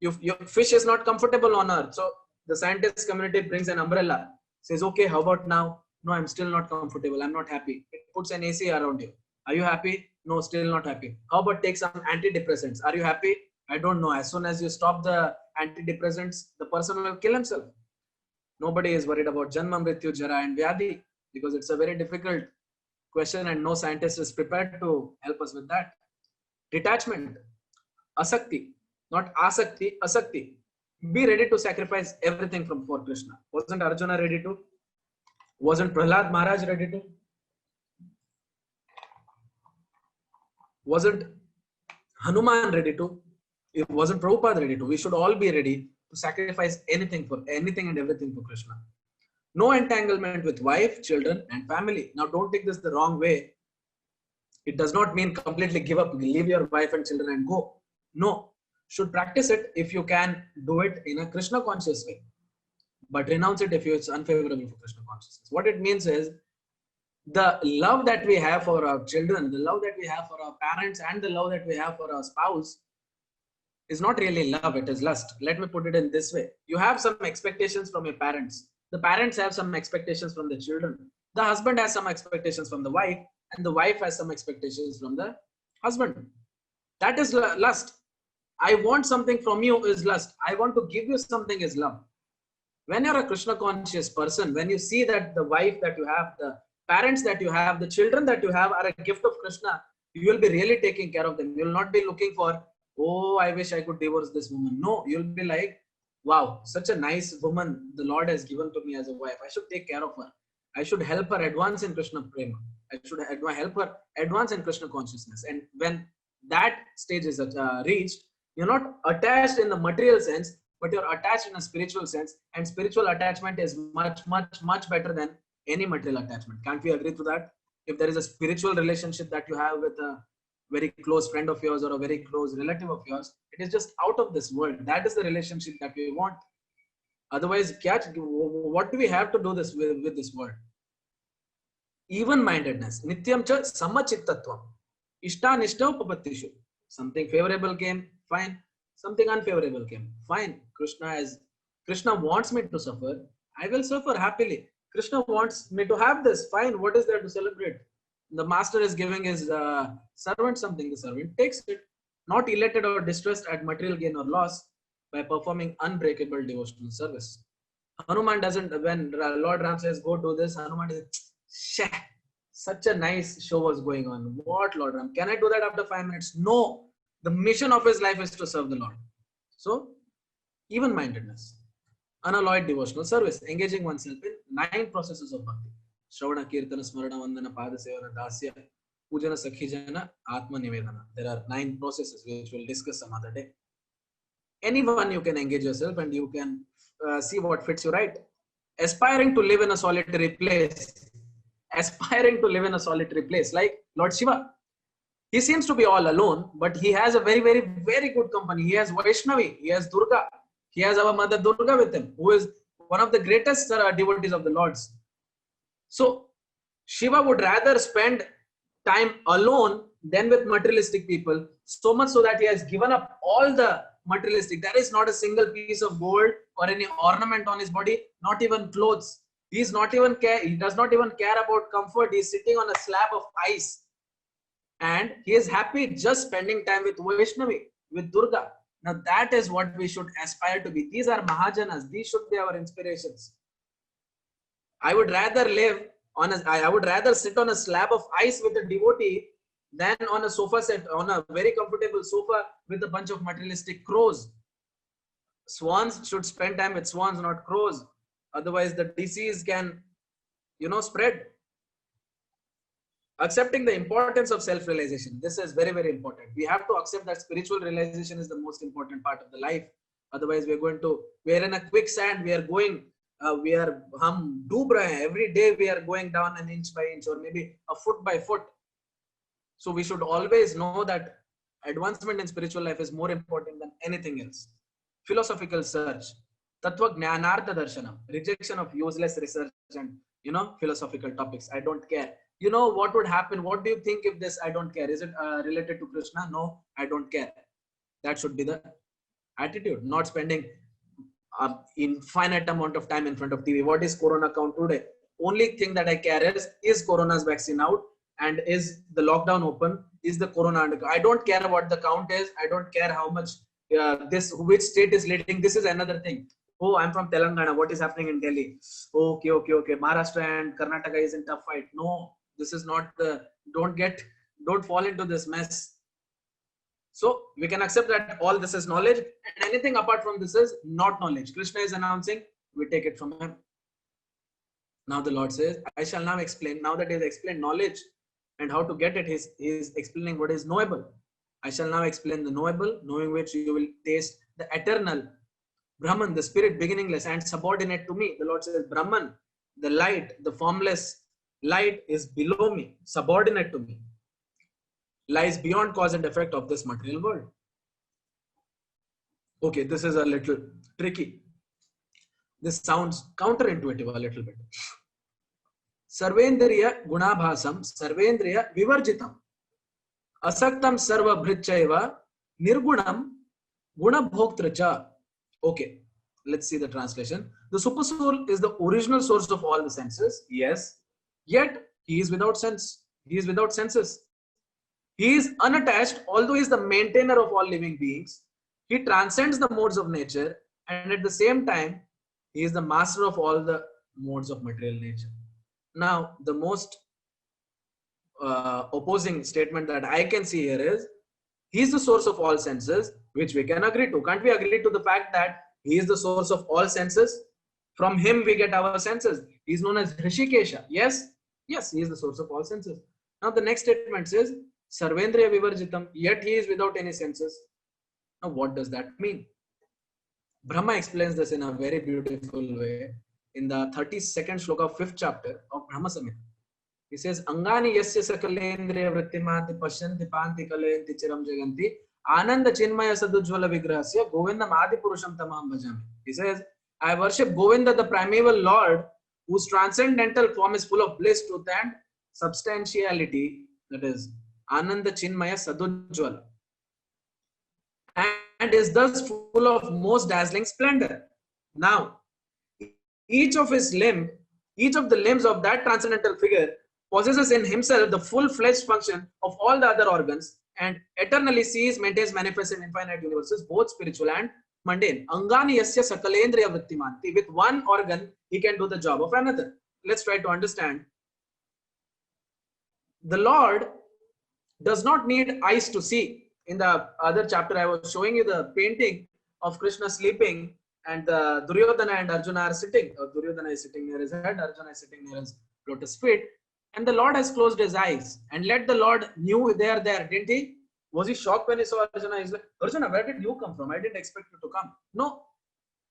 Your fish is not comfortable on earth. So the scientist community brings an umbrella, says, okay, how about now? No, I'm still not comfortable. I'm not happy. It puts an AC around you. Are you happy? No, still not happy. How about take some antidepressants? Are you happy? I don't know. As soon as you stop the antidepressants, the person will kill himself. Nobody is worried about Janma, Mrityu, Jara and Vyadhi because it's a very difficult question and no scientist is prepared to help us with that. Detachment, asakti, not asakti, asakti. Be ready to sacrifice everything for Krishna. Wasn't Arjuna ready to? Wasn't Prahlad Maharaj ready to? Wasn't Hanuman ready to? It wasn't Prabhupada ready to. We should all be ready to sacrifice anything and everything for Krishna. No entanglement with wife, children and family. Now don't take this the wrong way. It does not mean completely give up, leave your wife and children and go. No. Should practice it if you can do it in a Krishna conscious way, but renounce it if it's unfavorable for Krishna consciousness. What it means is the love that we have for our children, the love that we have for our parents and the love that we have for our spouse is not really love, it is lust. Let me put it in this way. You have some expectations from your parents. The parents have some expectations from the children. The husband has some expectations from the wife and the wife has some expectations from the husband. That is lust. I want something from you is lust. I want to give you something is love. When you're a Krishna conscious person, when you see that the wife that you have, the parents that you have, the children that you have are a gift of Krishna, you will be really taking care of them. You will not be looking for, oh, I wish I could divorce this woman. No, you'll be like, wow, such a nice woman the Lord has given to me as a wife. I should take care of her. I should help her advance in Krishna Prema. I should help her advance in Krishna consciousnch. And when that stage is reached, you're not attached in the material sense, but you're attached in a spiritual sense. And spiritual attachment is much, much, much better than any material attachment. Can't we agree to that? If there is a spiritual relationship that you have with very close friend of yours or a very close relative of yours. It is just out of this world. That is the relationship that we want. Otherwise, what do we have to do this with this world? Even-mindedness. Nityam cha samachittatvam. Ishtanishta upapatishu. Something favorable came, fine. Something unfavorable came, fine. Krishna wants me to suffer, I will suffer happily. Krishna wants me to have this, fine. What is there to celebrate? The master is giving his servant something. The servant takes it, not elated or distressed at material gain or loss, by performing unbreakable devotional service. Hanuman doesn't, when Lord Ram says, go do this, Hanuman is, sheh, such a nice show was going on. What, Lord Ram? Can I do that after 5 minutes? No. The mission of his life is to serve the Lord. So, even-mindedness, unalloyed devotional service, engaging oneself in 9 processes of bhakti. Shravana, Kirtana, Smarana, Vandana, Padasevana, Dasya, Pujana, Sakhijana, Atma Nivedana. There are 9 processes which we'll discuss some other day. Anyone you can engage yourself and you can see what fits you right. Aspiring to live in a solitary place. Like Lord Shiva. He seems to be all alone, but he has a very, very, very good company. He has Vaishnavi, he has Durga, he has our mother Durga with him, who is one of the greatest devotees of the Lord's. So, Shiva would rather spend time alone than with materialistic people, so much so that he has given up all the materialistic. There is not a single piece of gold or any ornament on his body, not even clothes. He does not even care about comfort. He is sitting on a slab of ice. And he is happy just spending time with Vaishnavi, with Durga. Now that is what we should aspire to be. These are Mahajanas. These should be our inspirations. I would rather sit on a slab of ice with a devotee than on a sofa set, on a very comfortable sofa with a bunch of materialistic crows. Swans should spend time with swans, not crows. Otherwise the disease can, spread. Accepting the importance of self-realization. This is very, very important. We have to accept that spiritual realization is the most important part of the life. Otherwise, we're in a quicksand. Every day we are going down an inch by inch or maybe a foot by foot. So we should always know that advancement in spiritual life is more important than anything else. Philosophical search. Tattva Jnanartha Darshanam. Rejection of useless research and, philosophical topics. I don't care. What would happen? What do you think if this? I don't care. Is it related to Krishna? No, I don't care. That should be the attitude. Not spending infinite amount of time in front of TV. What is Corona count today? Only thing that I care is Corona's vaccine out and is the lockdown open? Is the Corona under? I don't care what the count is. I don't care how much which state is leading. This is another thing. Oh, I'm from Telangana. What is happening in Delhi? Okay. Maharashtra and Karnataka is in tough fight. No. This is not don't fall into this mess. So we can accept that all this is knowledge and anything apart from this is not knowledge. Krishna is announcing, we take it from him. Now the Lord says, I shall now explain. Now that he has explained knowledge and how to get it, he is explaining what is knowable. I shall now explain the knowable, knowing which you will taste the eternal Brahman, the spirit beginningless and subordinate to me. The Lord says, Brahman, the light, the formless light is below me, subordinate to me, lies beyond cause and effect of this material world. Okay, this is a little tricky. This sounds counterintuitive a little bit. Sarvendriya gunabhasam, sarvendriya vivarjitam, asaktam sarva bhritchaiva, nirgunam gunabhoktracha. Okay, let's see the translation. The super soul is the original source of all the senses. Yes. Yet he is without sense. He is without senses. He is unattached, although he is the maintainer of all living beings. He transcends the modes of nature, and at the same time, he is the master of all the modes of material nature. Now, the most opposing statement that I can see here is, he is the source of all senses, which we can agree to. Can't we agree to the fact that he is the source of all senses? From him we get our senses. He is known as Hrishikesha. Yes, he is the source of all senses. Now the next statement says, Sarvendriya Vivarjitam, yet he is without any senses. Now what does that mean? Brahma explains this in a very beautiful way in the 32nd shloka of 5th chapter of Brahma Samhita. He says, Angani yasya sakalendriya vrittimanti pashyanti panti kalayenti chiram jaganti ananda chinmaya sadujvala vigrahasya govindam adi purusham tamam bhajami. He says, I worship Govinda, the primeval Lord, whose transcendental form is full of bliss, truth and substantiality, that is Ananda Chinmaya Sadujvala, and is thus full of most dazzling splendor. Now, each of the limbs of that transcendental figure possesses in himself the full-fledged function of all the other organs and eternally sees, maintains, manifests in infinite universes, both spiritual and mundane. Angani yasya sakalendriya vrittimanti. With one organ, he can do the job of another. Let's try to understand. The Lord does not need eyes to see. In the other chapter, I was showing you the painting of Krishna sleeping, and Duryodhana and Arjuna are sitting. Duryodhana is sitting near his head, Arjuna is sitting near his lotus feet, and the Lord has closed his eyes and let the Lord knew they are there, didn't he? Was he shocked when he saw Arjuna? He's like, Arjuna, where did you come from? I didn't expect you to come. No,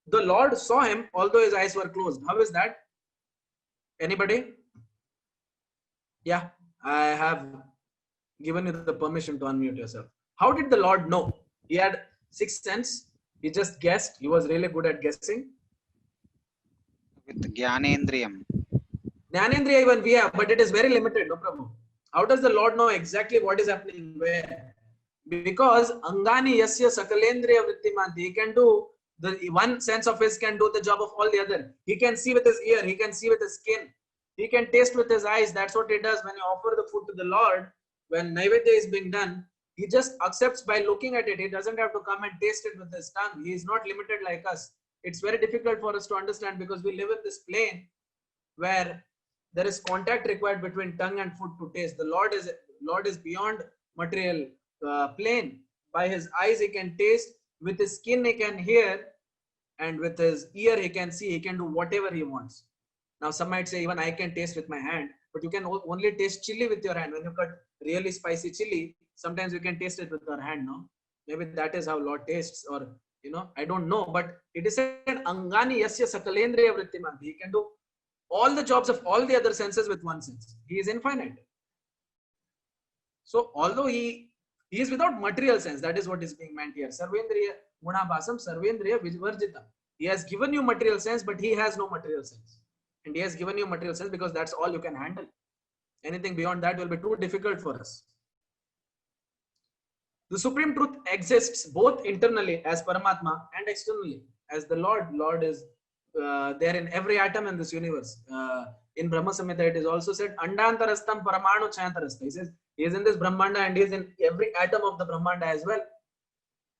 the Lord saw him although his eyes were closed. How is that? Anybody? Yeah, I have given you the permission to unmute yourself. How did the Lord know? He had sixth sense. He just guessed. He was really good at guessing. With Jnanendriyam. Jnanendriya even we have, but it is very limited, no Prabhu. How does the Lord know exactly what is happening where? Because Angani yasya sakalendriya vrittimanti. He can do, the one sense of his can do the job of all the other. He can see with his ear. He can see with his skin. He can taste with his eyes. That's what he does when you offer the food to the Lord. When Naivedya is being done, he just accepts by looking at it. He doesn't have to come and taste it with his tongue. He is not limited like us. It's very difficult for us to understand because we live in this plane where there is contact required between tongue and food to taste. The Lord is beyond material plane. By his eyes he can taste, with his skin he can hear, and with his ear he can see. He can do whatever he wants. Now some might say even I can taste with my hand, but you can only taste chili with your hand. When you cut really spicy chili, sometimes you can taste it with your hand, no? Maybe that is how Lord tastes, or I don't know, but it is said Angani yasya sakalendriya vrittimanti. He can do all the jobs of all the other senses with one sense. He is infinite. So although he is without material sense, that is what is being meant here. Sarvendriya gunabhasam sarvendriya vivarjitam. He has given you material sense, but he has no material sense. And he has given you material sense because that's all you can handle. Anything beyond that will be too difficult for us. The supreme truth exists both internally as Paramatma and externally as the Lord. Lord is there in every atom in this universe. In Brahma Samhita it is also said, Andantarastam Paramanu Chayantarastha. He says he is in this Brahmanda and he is in every atom of the Brahmanda as well.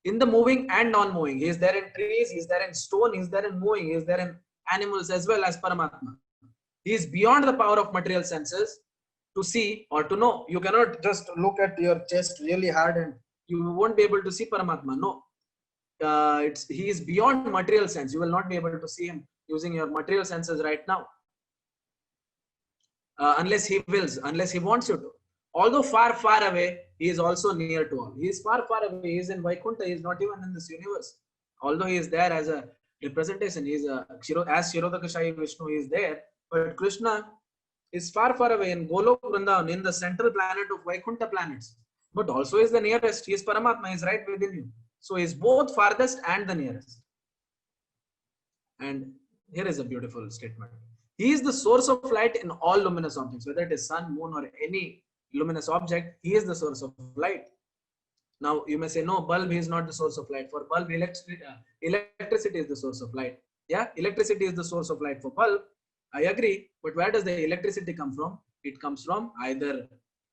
In the moving and non-moving. He is there in trees, he is there in stone, he is there in moving, he is there in animals as well as Paramatma. He is beyond the power of material senses to see or to know. You cannot just look at your chest really hard and you won't be able to see Paramatma. No. He is beyond material sense. You will not be able to see him using your material senses right now. Unless he wills, unless he wants you to. Although far, far away, he is also near to all. He is far, far away. He is in Vaikuntha. He is not even in this universe. Although he is there as a representation, he is as Kshirodakashayi Vishnu, he is there. But Krishna is far, far away in Golok Vrindavan, in the central planet of Vaikuntha planets. But also is the nearest. He is Paramatma. He is right within you. So he is both farthest and the nearest. And here is a beautiful statement. He is the source of light in all luminous objects, whether it is sun, moon, or any luminous object. He is the source of light. Now you may say, no, bulb, he is not the source of light. For bulb, electricity is the source of light. Yeah, electricity is the source of light for bulb. I agree. But where does the electricity come from? It comes from either,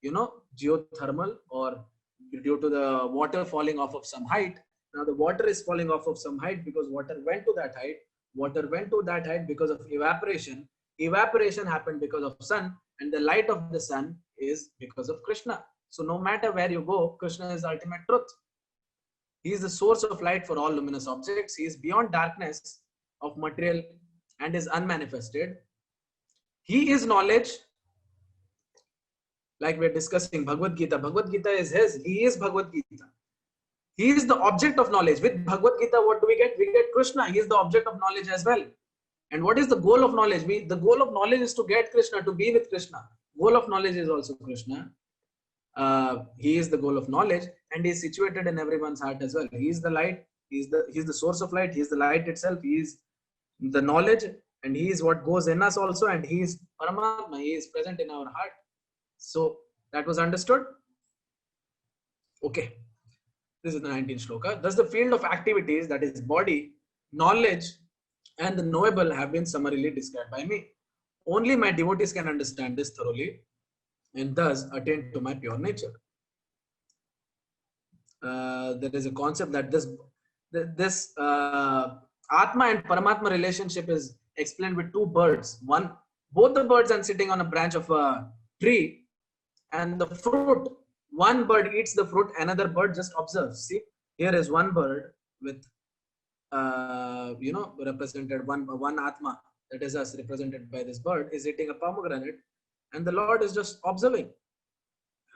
geothermal or due to the water falling off of some height. Now the water is falling off of some height because water went to that height. Water went to that height because of evaporation. Evaporation happened because of sun, and the light of the sun is because of Krishna. So no matter where you go, Krishna is the ultimate truth. He is the source of light for all luminous objects. He is beyond darkness of material and is unmanifested. He is knowledge. Like we're discussing Bhagavad Gita. Bhagavad Gita is his. He is Bhagavad Gita. He is the object of knowledge. With Bhagavad Gita, what do we get? We get Krishna. He is the object of knowledge as well. And what is the goal of knowledge? The goal of knowledge is to get Krishna, to be with Krishna. Goal of knowledge is also Krishna. He is the goal of knowledge, and he is situated in everyone's heart as well. He is the light. He's the source of light. He is the light itself. He is the knowledge, and he is what goes in us also. And he is Paramatma. He is present in our heart. So that was understood. Okay. This is the 19th shloka. Thus, the field of activities, that is body, knowledge, and the knowable, have been summarily described by me. Only my devotees can understand this thoroughly, and thus attain to my pure nature. There is a concept that this Atma and Paramatma relationship is explained with two birds. Both the birds are sitting on a branch of a tree, and the fruit, one bird eats the fruit, another bird just observes. See, here is one bird with represented one Atma, that is us, represented by this bird, is eating a pomegranate, and the Lord is just observing.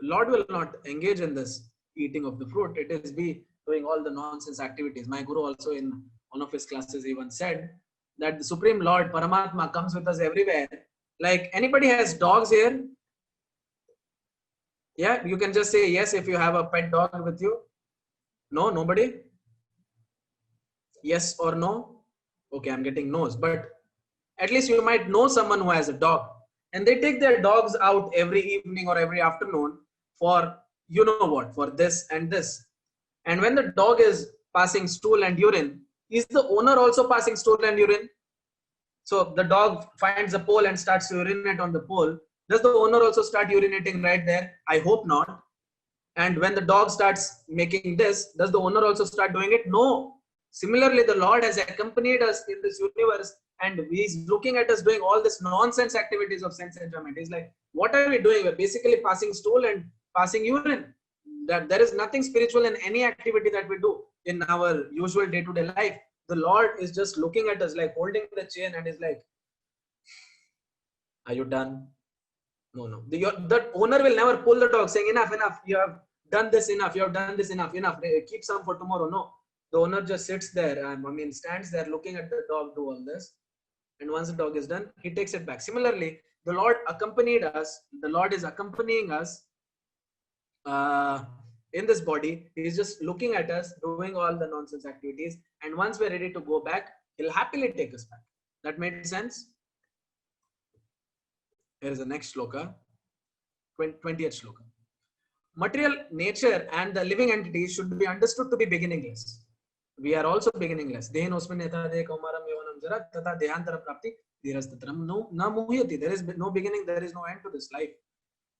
Lord will not engage in this eating of the fruit. It is be doing all the nonsense activities. My Guru also, in one of his classes, he once said that the Supreme Lord Paramatma comes with us everywhere. Like, anybody has dogs here? Yeah, you can just say yes if you have a pet dog with you. No, nobody? Yes or no? Okay, I'm getting no's, but at least you might know someone who has a dog, and they take their dogs out every evening or every afternoon for you know what, for this and this. And when the dog is passing stool and urine, is the owner also passing stool and urine? So the dog finds a pole and starts to urinate on the pole. Does the owner also start urinating right there? I hope not. And when the dog starts making this, does the owner also start doing it? No. Similarly, the Lord has accompanied us in this universe, and he's looking at us doing all this nonsense activities of sense enjoyment. He's like, what are we doing? We're basically passing stool and passing urine. That there is nothing spiritual in any activity that we do in our usual day-to-day life. The Lord is just looking at us, like holding the chain, and is like, are you done? No. The owner will never pull the dog saying, enough, you have done this enough, you have done this enough, keep some for tomorrow. No. The owner just sits there and stands there looking at the dog do all this. And once the dog is done, he takes it back. Similarly, the Lord accompanied us. The Lord is accompanying us in this body. He's just looking at us, doing all the nonsense activities. And once we're ready to go back, he'll happily take us back. That made sense? Here is the next shloka, 20th shloka. Material nature and the living entities should be understood to be beginningless. We are also beginningless. There is no beginning, there is no end to this life.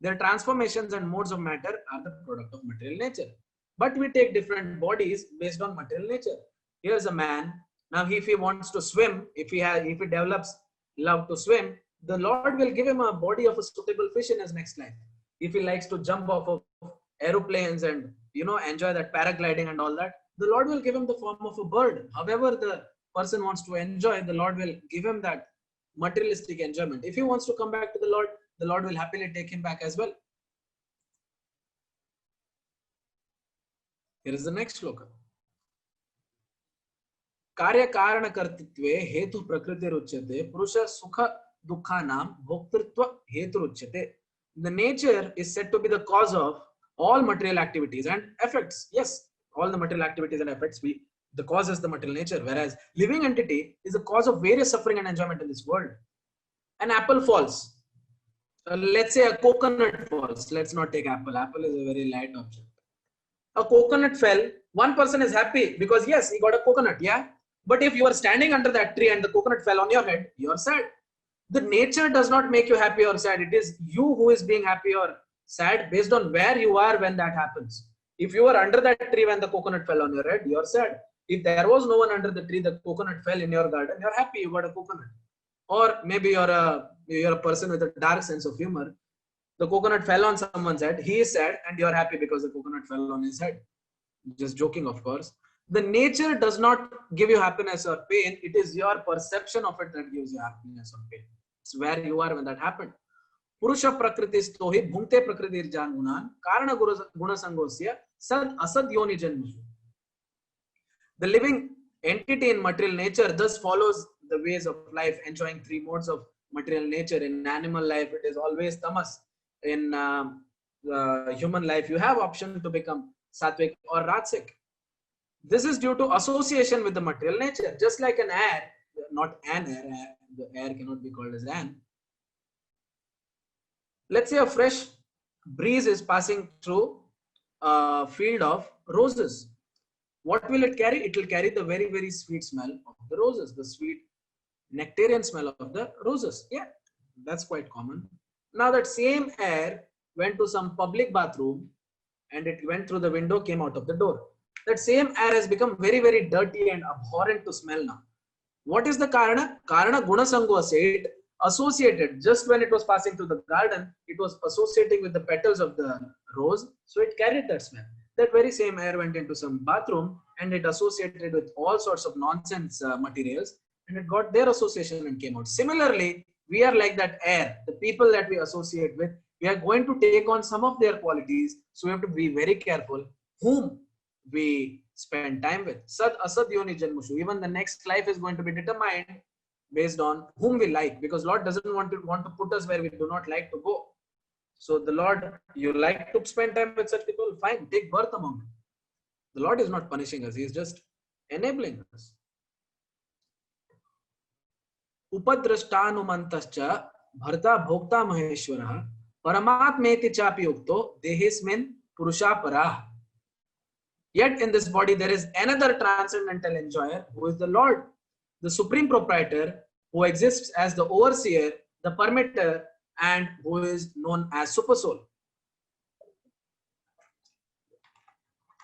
Their transformations and modes of matter are the product of material nature. But we take different bodies based on material nature. Here's a man. Now, if he wants to swim, if he develops love to swim, the Lord will give him a body of a suitable fish in his next life. If he likes to jump off of aeroplanes and enjoy that paragliding and all that, the Lord will give him the form of a bird. However the person wants to enjoy, the Lord will give him that materialistic enjoyment. If he wants to come back to the Lord will happily take him back as well. Here is the next shloka. Karya karana kartitve hetu prakriti ruchyate purusha sukha dukhanam bhoktritva hetu ruchyate. The nature is said to be the cause of all material activities and effects. Yes, all the material activities and effects, the cause is the material nature, whereas living entity is the cause of various suffering and enjoyment in this world. An apple falls. Let's say a coconut falls. Let's not take apple. Apple is a very light object. A coconut fell. One person is happy because yes, he got a coconut. Yeah. But if you are standing under that tree and the coconut fell on your head, you are sad. The nature does not make you happy or sad. It is you who is being happy or sad based on where you are when that happens. If you are under that tree when the coconut fell on your head, you are sad. If there was no one under the tree, the coconut fell in your garden, you are happy you got a coconut. Or maybe you're a person with a dark sense of humor. The coconut fell on someone's head. He is sad and you're happy because the coconut fell on his head. Just joking, of course. The nature does not give you happiness or pain. It is your perception of it that gives you happiness or pain. It's where you are when that happened. Purusha prakritis tohi bhungte prakritir jangunan karana guna sangosya sad asad yoni janmu. The living entity in material nature thus follows the ways of life, enjoying three modes of material nature. In animal life, it is always tamas. in human life, you have option to become sattvic or rajasic. This is due to association with the material nature. Just like an air, not an air, the air cannot be called as an. Let's say a fresh breeze is passing through a field of roses. What will it carry? It will carry the very, very sweet smell of the roses, the sweet nectarian smell of the roses. Yeah, that's quite common. Now that same air went to some public bathroom and it went through the window, came out of the door. That same air has become very, very dirty and abhorrent to smell now. What is the karana? Karana Gunasangva said, associated, just when it was passing through the garden, it was associating with the petals of the rose, so it carried that smell. That very same air went into some bathroom and it associated with all sorts of nonsense materials, and it got their association and came out. Similarly, we are like that air. The people that we associate with, we are going to take on some of their qualities, so we have to be very careful whom we spend time with. Sad asad yoni janmushu. Even the next life is going to be determined based on whom we like, because Lord doesn't want to put us where we do not like to go. So the Lord, you like to spend time with such people, fine, take birth among them. The Lord is not punishing us, He is just enabling us. Upadrashtanumantascha bharta bhokta maheshwarah paramatmeti chapi yukto dehismin purusha parah. Yet in this body there is another transcendental enjoyer who is the Lord, the supreme proprietor, who exists as the overseer, the permitter, and who is known as super soul.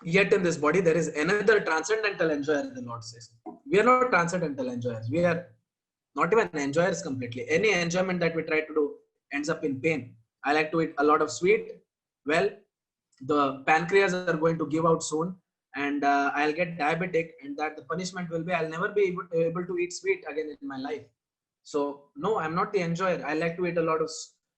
Yet in this body there is another transcendental enjoyer, the Lord says. We are not transcendental enjoyers. We are not even enjoyers completely. Any enjoyment that we try to do ends up in pain. I like to eat a lot of sweet. Well, the pancreas are going to give out soon, and I'll get diabetic, and that the punishment will be I'll never be able to eat sweet again in my life. So no, I'm not the enjoyer. I like to eat a lot of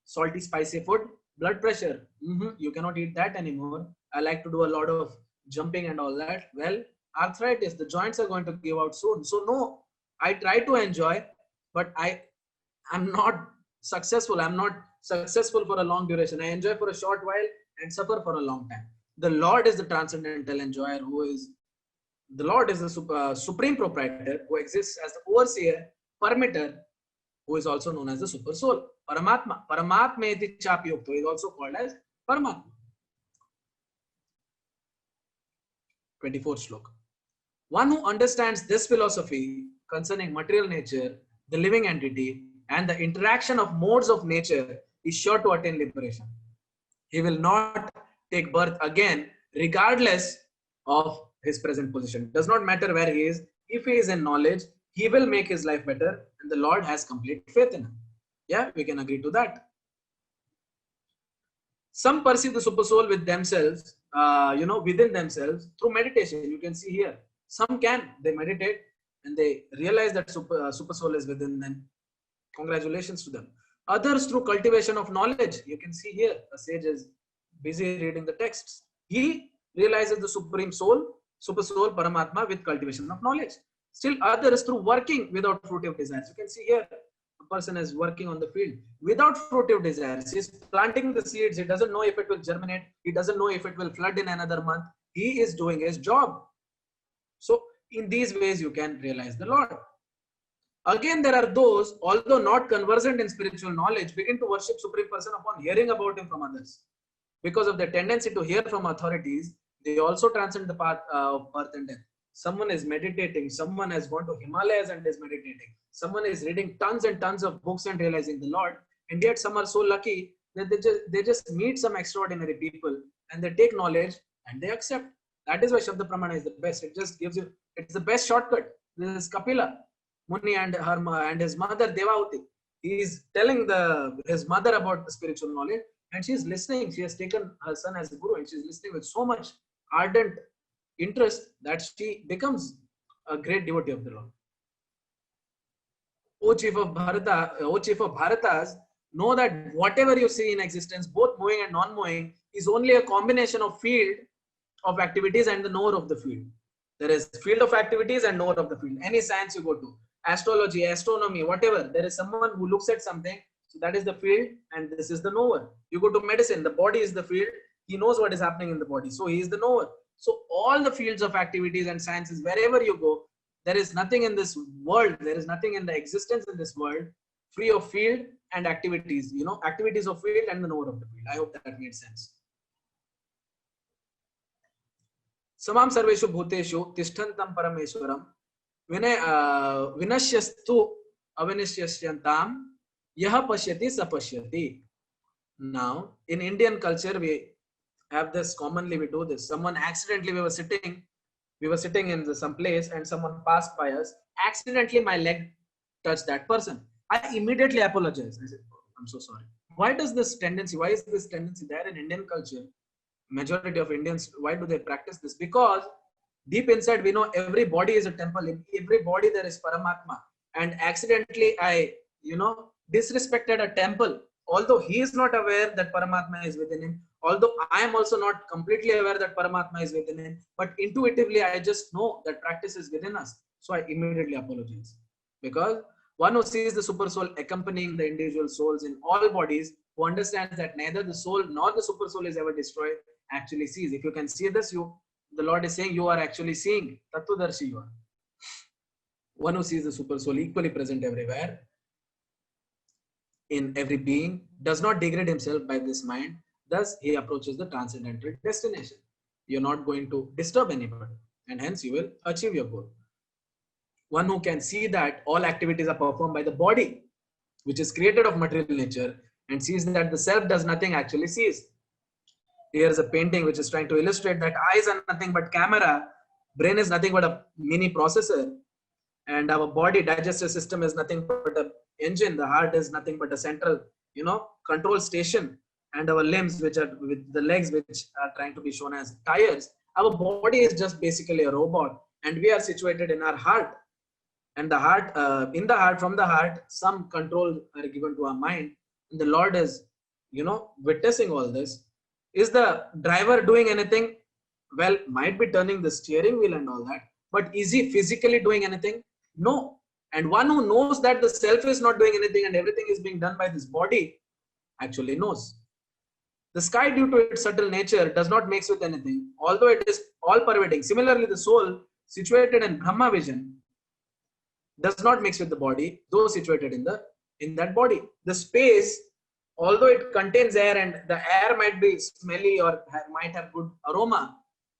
salty, spicy food. Blood pressure, you cannot eat that anymore. I like to do a lot of jumping and all that. Well, arthritis, the joints are going to give out soon. So no, I try to enjoy, but I'm not successful. I'm not successful for a long duration. I enjoy for a short while and suffer for a long time. The Lord is the transcendental enjoyer, the Lord is the supreme proprietor who exists as the overseer, permitter, who is also known as the super soul. Paramatma. Paramatma iti chapyukto is also called as Paramatma. 24th sloka. One who understands this philosophy concerning material nature, the living entity, and the interaction of modes of nature is sure to attain liberation. He will not take birth again, regardless of his present position. Does not matter where he is. If he is in knowledge, he will make his life better, and the Lord has complete faith in him. Yeah, we can agree to that. Some perceive the super soul with themselves, within themselves through meditation. You can see here. Some they meditate and they realize that super soul is within them. Congratulations to them. Others through cultivation of knowledge. You can see here, a sage is busy reading the texts. He realizes the supreme soul, super soul, Paramatma, with cultivation of knowledge. Still others through working without fruitive desires. You can see here, a person is working on the field without fruitive desires. He's planting the seeds. He doesn't know if it will germinate. He doesn't know if it will flood in another month. He is doing his job. So in these ways, you can realize the Lord. Again, there are those, although not conversant in spiritual knowledge, begin to worship Supreme Person upon hearing about him from others. Because of their tendency to hear from authorities, they also transcend the path of birth and death. Someone is meditating, someone has gone to Himalayas and is meditating, someone is reading tons and tons of books and realizing the Lord, and yet some are so lucky that they just meet some extraordinary people and they take knowledge and they accept. That is why Shabda Pramana is the best. It just gives you, it's the best shortcut. This is Kapila Muni and his mother Devahuti. He is telling his mother about the spiritual knowledge, and she is listening. She has taken her son as a guru, and she is listening with so much ardent interest that she becomes a great devotee of the Lord. O chief of Bharatas, know that whatever you see in existence, both moving and non-moving, is only a combination of field of activities and the knower of the field. There is field of activities and knower of the field. Any science you go to, astrology, astronomy, whatever, there is someone who looks at something So that is the field and this is the knower. You go to medicine, the body is the field. He knows what is happening in the body. So he is the knower. So all the fields of activities and sciences, wherever you go, there is nothing in this world, there is nothing in the existence in this world free of field and activities, you know, activities of field and the knower of the field. I hope that made sense. Samam sarveshu bhuteshu tishtantam parameswaram vinashyastu avinashyasyantam yaha pashyati sapashyati. Now, in Indian culture, we have this commonly, we do this. Someone accidentally, we were sitting in some place and someone passed by us. Accidentally, my leg touched that person. I immediately apologize. I said, oh, I'm so sorry. Why is this tendency there in Indian culture? Majority of Indians, why do they practice this? Because deep inside, we know every body is a temple. In every body, there is Paramatma. And accidentally, I, disrespected a temple. Although he is not aware that Paramatma is within him, although I am also not completely aware that Paramatma is within him, but intuitively I just know that practice is within us. So I immediately apologize. Because one who sees the super soul accompanying the individual souls in all bodies, who understands that neither the soul nor the super soul is ever destroyed, actually sees. If you can see this, the Lord is saying you are actually seeing. Tattvadarshi you are. One who sees the super soul equally present everywhere, in every being, does not degrade himself by this mind. Thus, he approaches the transcendental destination. You're not going to disturb anybody, and hence you will achieve your goal. One who can see that all activities are performed by the body, which is created of material nature, and sees that the self does nothing, actually sees. Here's a painting which is trying to illustrate that eyes are nothing but camera, brain is nothing but a mini processor, and our body digestive system is nothing but a engine. The heart is nothing but a central, control station, and our limbs, which are with the legs, which are trying to be shown as tires. Our body is just basically a robot, and we are situated in our heart. And the heart, from the heart, some control are given to our mind. And the Lord is, witnessing all this. Is the driver doing anything? Well, might be turning the steering wheel and all that, but is he physically doing anything? No. And one who knows that the self is not doing anything and everything is being done by this body actually knows. The sky, due to its subtle nature, does not mix with anything, although it is all pervading. Similarly, the soul, situated in Brahma vision, does not mix with the body, though situated in that body. The space, although it contains air and the air might be smelly or might have good aroma,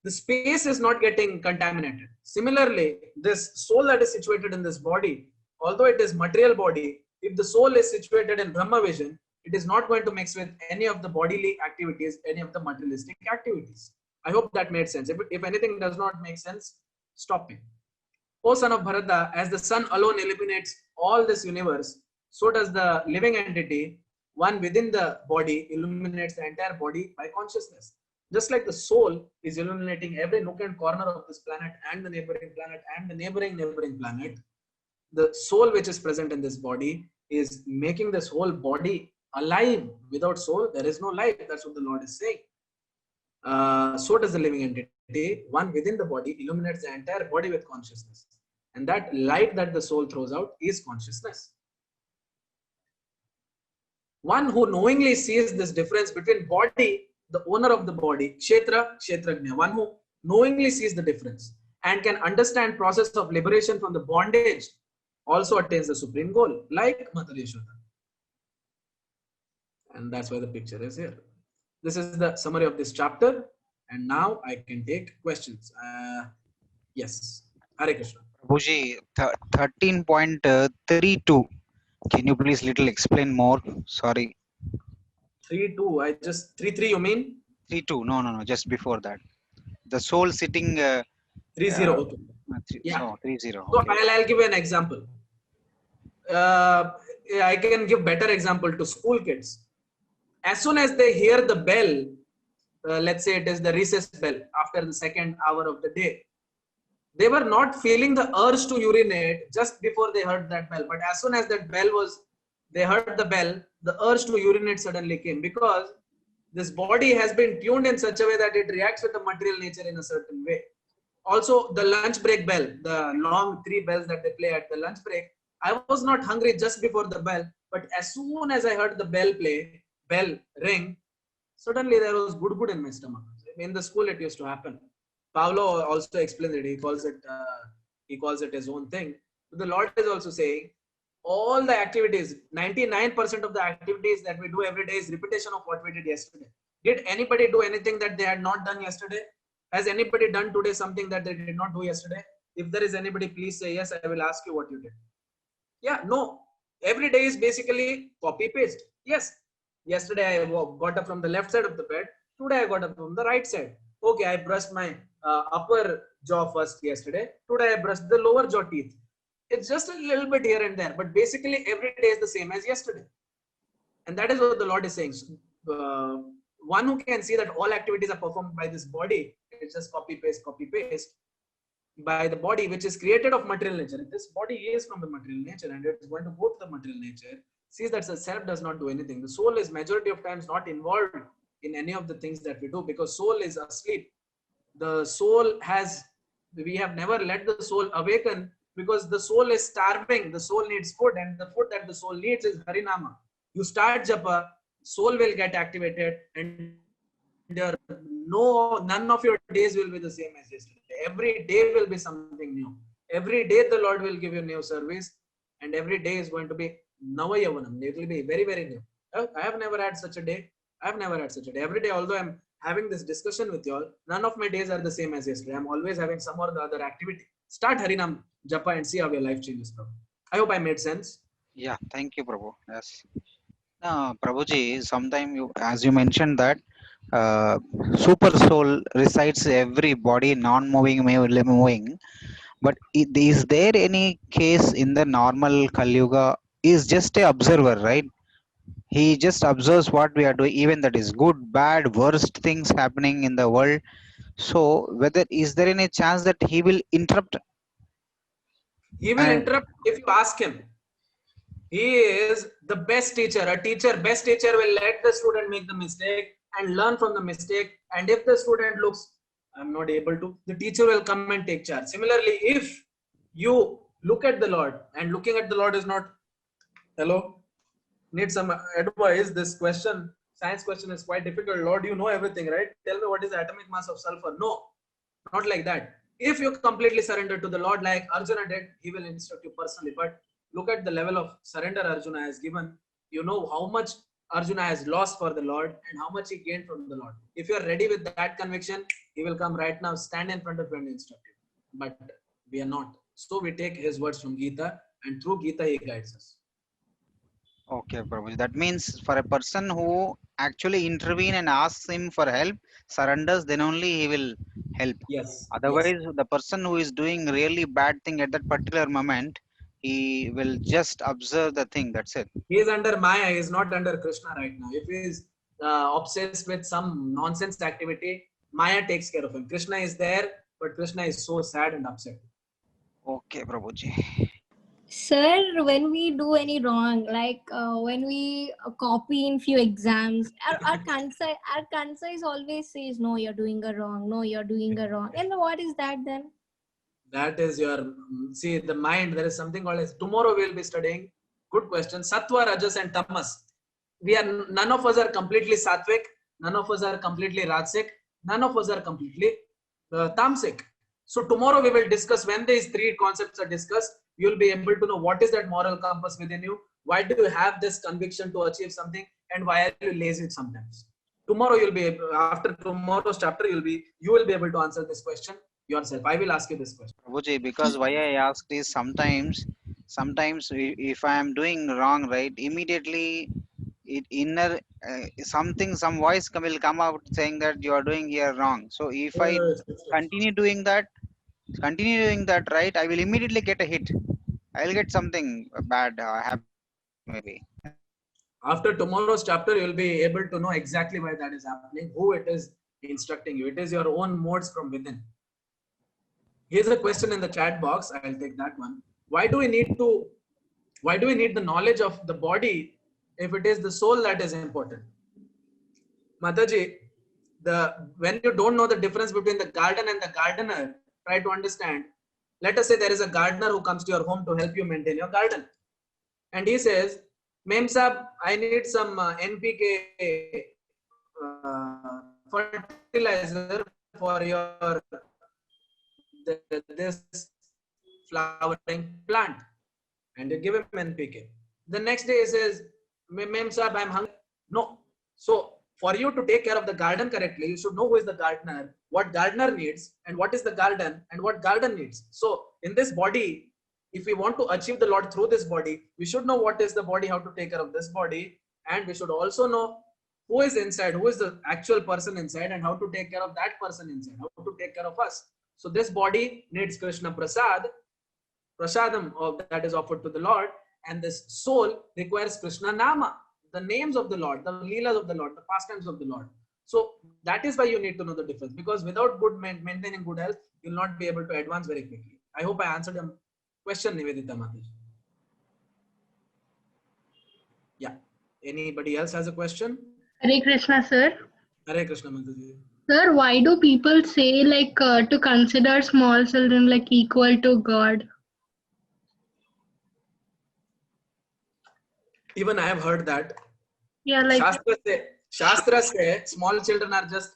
the space is not getting contaminated. Similarly, this soul that is situated in this body, although it is material body, if the soul is situated in Brahma vision, it is not going to mix with any of the bodily activities, any of the materialistic activities. I hope that made sense. If anything does not make sense, stop me. O son of Bharata, as the sun alone illuminates all this universe, so does the living entity, one within the body, illuminates the entire body by consciousness. Just like the soul is illuminating every nook and corner of this planet and the neighboring planet and the neighboring planet, the soul which is present in this body is making this whole body alive. Without soul, there is no life. That's what the Lord is saying. So does the living entity, one within the body, illuminates the entire body with consciousness. And that light that the soul throws out is consciousness. One who knowingly sees this difference between body, the owner of the body, Kshetra, Kshetrajna, one who knowingly sees the difference and can understand process of liberation from the bondage, also attains the supreme goal, like Mata Yashoda. And that's why the picture is here. This is the summary of this chapter. And now I can take questions. Yes. Hare Krishna. Prabhuji, 13.32. Can you please little explain more? Sorry. 3.2. 3.3 you mean? 3.2. No. Just before that. The soul sitting. 3.0. Okay. Yeah. No, 3.0. So Okay. I'll give you an example. I can give better example to school kids. As soon as they hear the bell, let's say it is the recess bell after the second hour of the day, they were not feeling the urge to urinate just before they heard that bell. But as soon as that bell they heard the bell, the urge to urinate suddenly came, because this body has been tuned in such a way that it reacts with the material nature in a certain way. Also, the lunch break bell, the long 3 bells that they play at the lunch break, I was not hungry just before the bell, But as soon as I heard the bell ring, suddenly there was good in my stomach. In the school, it used to happen. Pavlo also explains it. He calls it his own thing. But the Lord is also saying, all the activities, 99% of the activities that we do every day is repetition of what we did yesterday. Did anybody do anything that they had not done yesterday? Has anybody done today something that they did not do yesterday? If there is anybody, please say yes. I will ask you what you did. Yeah, no. Every day is basically copy paste. Yes. Yesterday I got up from the left side of the bed. Today I got up from the right side. Okay, I brushed my upper jaw first yesterday. Today I brushed the lower jaw teeth. It's just a little bit here and there, but basically every day is the same as yesterday. And that is what the Lord is saying. One who can see that all activities are performed by this body, it's just copy paste, by the body which is created of material nature. This body is from the material nature and it is going to go to the material nature. Sees that the self does not do anything. The soul is majority of times not involved in any of the things that we do because soul is asleep. The soul we have never let the soul awaken because the soul is starving. The soul needs food and the food that the soul needs is Harinama. You start japa, soul will get activated and none of your days will be the same as yesterday. Every day will be something new. Every day the Lord will give you new service and every day is going to be Navayavanam. It will be very, very new. I have never had such a day. Every day, although I'm having this discussion with you all, none of my days are the same as yesterday. I'm always having some or the other activity. Start Harinam Japa and see how your life changes. I hope I made sense. Yeah, thank you, Prabhu. Yes. Prabhuji, sometime as you mentioned that super soul resides every body, non-moving, moving. But is there any case in the normal Kali Yuga? Is just a observer, right? He just observes what we are doing, even that is good, bad, worst things happening in the world. So, is there any chance that he will interrupt? He will interrupt if you ask him. He is the best teacher. Best teacher will let the student make the mistake and learn from the mistake. And if the student looks, I'm not able to, the teacher will come and take charge. Similarly, if you look at the Lord and looking at the Lord is not, hello, need some advice. This question, science question is quite difficult. Lord, you know everything, right? Tell me what is the atomic mass of sulfur. No, not like that. If you completely surrender to the Lord like Arjuna did, he will instruct you personally. But look at the level of surrender Arjuna has given. You know how much Arjuna has lost for the Lord and how much he gained from the Lord. If you are ready with that conviction, he will come right now, stand in front of you and instruct you. But we are not. So we take his words from Gita and through Gita he guides us. Okay, Prabhuji. That means for a person who actually intervene and asks him for help, surrenders, then only he will help. Yes. Otherwise, the person who is doing really bad thing at that particular moment, he will just observe the thing. That's it. He is under Maya. He is not under Krishna right now. If he is obsessed with some nonsense activity, Maya takes care of him. Krishna is there, but Krishna is so sad and upset. Okay, Prabhuji. Sir, when we do any wrong, like when we copy in few exams, our concise always says, no, you're doing a wrong. No, you're doing a wrong. And what is that then? That is your, see, the mind, there is something called as, tomorrow we'll be studying, good question, Sattva, Rajas and Tamas. None of us are completely Sattvic, none of us are completely Rajasic, none of us are completely Tamasic. So tomorrow we will discuss, when these three concepts are discussed, you'll be able to know what is that moral compass within you, why do you have this conviction to achieve something, and why are you lazy sometimes. Tomorrow you'll be able, after tomorrow's chapter, you will be able to answer this question yourself. I will ask you this question. Prabhuji, because why I asked is sometimes if I am doing wrong, right, immediately some voice will come out saying that you are doing here wrong. So if I continue doing that, right, I will immediately get a hit. I will get something bad happen maybe. After tomorrow's chapter, you will be able to know exactly why that is happening, who it is instructing you. It is your own modes from within. Here's a question in the chat box. I'll take that one. Why do we need the knowledge of the body if it is the soul that is important? Mataji, when you don't know the difference between the garden and the gardener, try to understand. Let us say there is a gardener who comes to your home to help you maintain your garden. And he says, Mem Sab, I need some NPK fertilizer for your this flowering plant, and you give him NPK. The next day he says, Mem Sab, I'm hungry. No. So for you to take care of the garden correctly, you should know who is the gardener, what gardener needs, and what is the garden, and what garden needs. So in this body, if we want to achieve the Lord through this body, we should know what is the body, how to take care of this body, and we should also know who is inside, who is the actual person inside, and how to take care of that person inside, how to take care of us. So this body needs Krishna prasadam that is offered to the Lord, and this soul requires Krishna Nama, the names of the Lord, the leelas of the Lord, the pastimes of the Lord. So that is why you need to know the difference, because without good maintaining good health, you will not be able to advance very quickly. I hope I answered your question, Nivedita Mataji. Yeah. Anybody else has a question? Hare Krishna, sir. Hare Krishna Mataji. Sir, why do people say like to consider small children like equal to God? Even I have heard that. Yeah, like Shastra say small children are just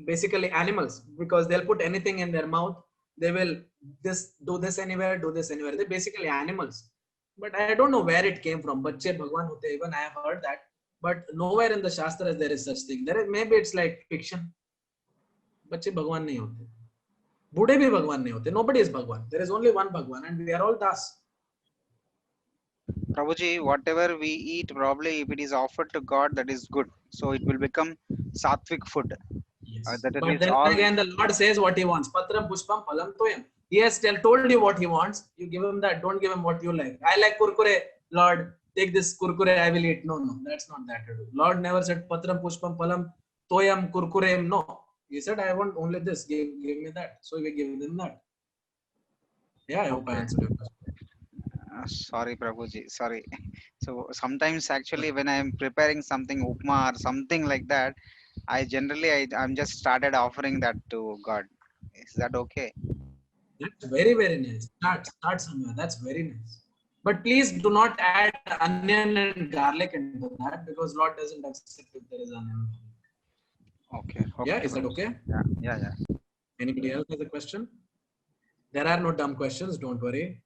basically animals, because they'll put anything in their mouth. They will do this anywhere. They're basically animals. But I don't know where it came from. Bacche Bhagwan hote, even I have heard that. But nowhere in the Shastras there is such thing. Maybe it's like fiction. Bacche Bhagwan nahi hote. Bude bhi Bhagwan nahi hote. Nobody is Bhagwan. There is only one Bhagwan, and we are all Das. Prabhuji, whatever we eat, probably if it is offered to God, that is good. So it will become sattvic food. Yes. That But then again, the Lord says what He wants. Patram pushpam phalam toyam. He has told you what He wants. You give Him that. Don't give Him what you like. I like kurkure. Lord, take this kurkure. I will eat. No, that's not that to do. Lord never said patram pushpam phalam toyam kurkure. No. He said, I want only this. Give me that. So we give Him that. Yeah, I hope I answered your question. Sorry, Prabhuji. Sorry. So sometimes actually when I am preparing something upma or something like that, I'm just started offering that to God. Is that okay? That's very, very nice. Start somewhere. That's very nice. But please do not add onion and garlic into that, because Lord doesn't accept if there is onion. Okay. Yeah, is that okay? Yeah. Anybody else has a question? There are no dumb questions. Don't worry.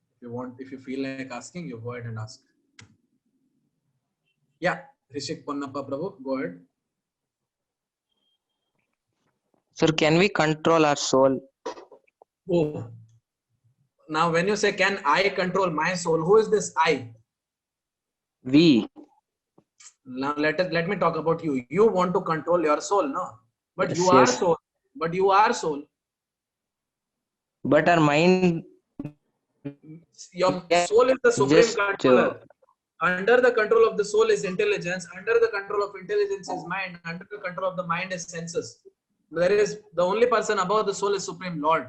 If you feel like asking, you go ahead and ask. Yeah, Rishik Ponnappa Prabhu, go ahead. Sir, can we control our soul? Oh. Now, when you say, can I control my soul? Who is this I? We. Now, let me talk about you. You want to control your soul, no? But Yes, you are yes. soul. But you are soul. But our mind. Your soul is the supreme Just, controller. Under the control of the soul is intelligence. Under the control of intelligence is mind. Under the control of the mind is senses. There is the only person above the soul is Supreme Lord.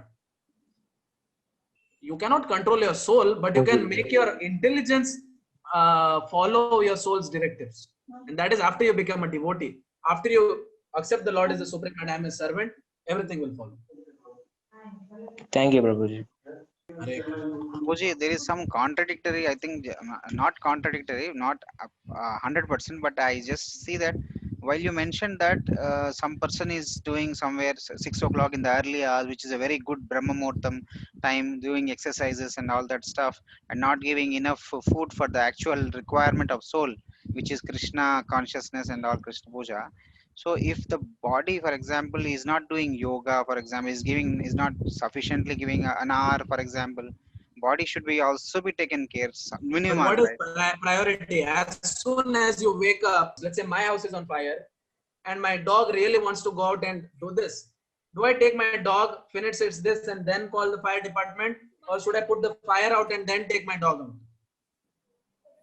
You cannot control your soul, but you can make your intelligence follow your soul's directives. And that is after you become a devotee. After you accept the Lord as the Supreme and I am His servant, everything will follow. Thank you, Prabhuji. Prabhuji, there is some contradictory, I think, not contradictory, not 100%, but I just see that while you mentioned that some person is doing somewhere 6 o'clock in the early hours, which is a very good Brahma Muhurtam time, doing exercises and all that stuff, and not giving enough food for the actual requirement of soul, which is Krishna consciousness and all Krishna puja. So if the body, for example, is not doing yoga, for example, is not sufficiently giving an hour, for example, body should be also be taken care minimum. But what is priority? As soon as you wake up, let's say my house is on fire and my dog really wants to go out and do this. Do I take my dog, finish its this and then call the fire department, or should I put the fire out and then take my dog out?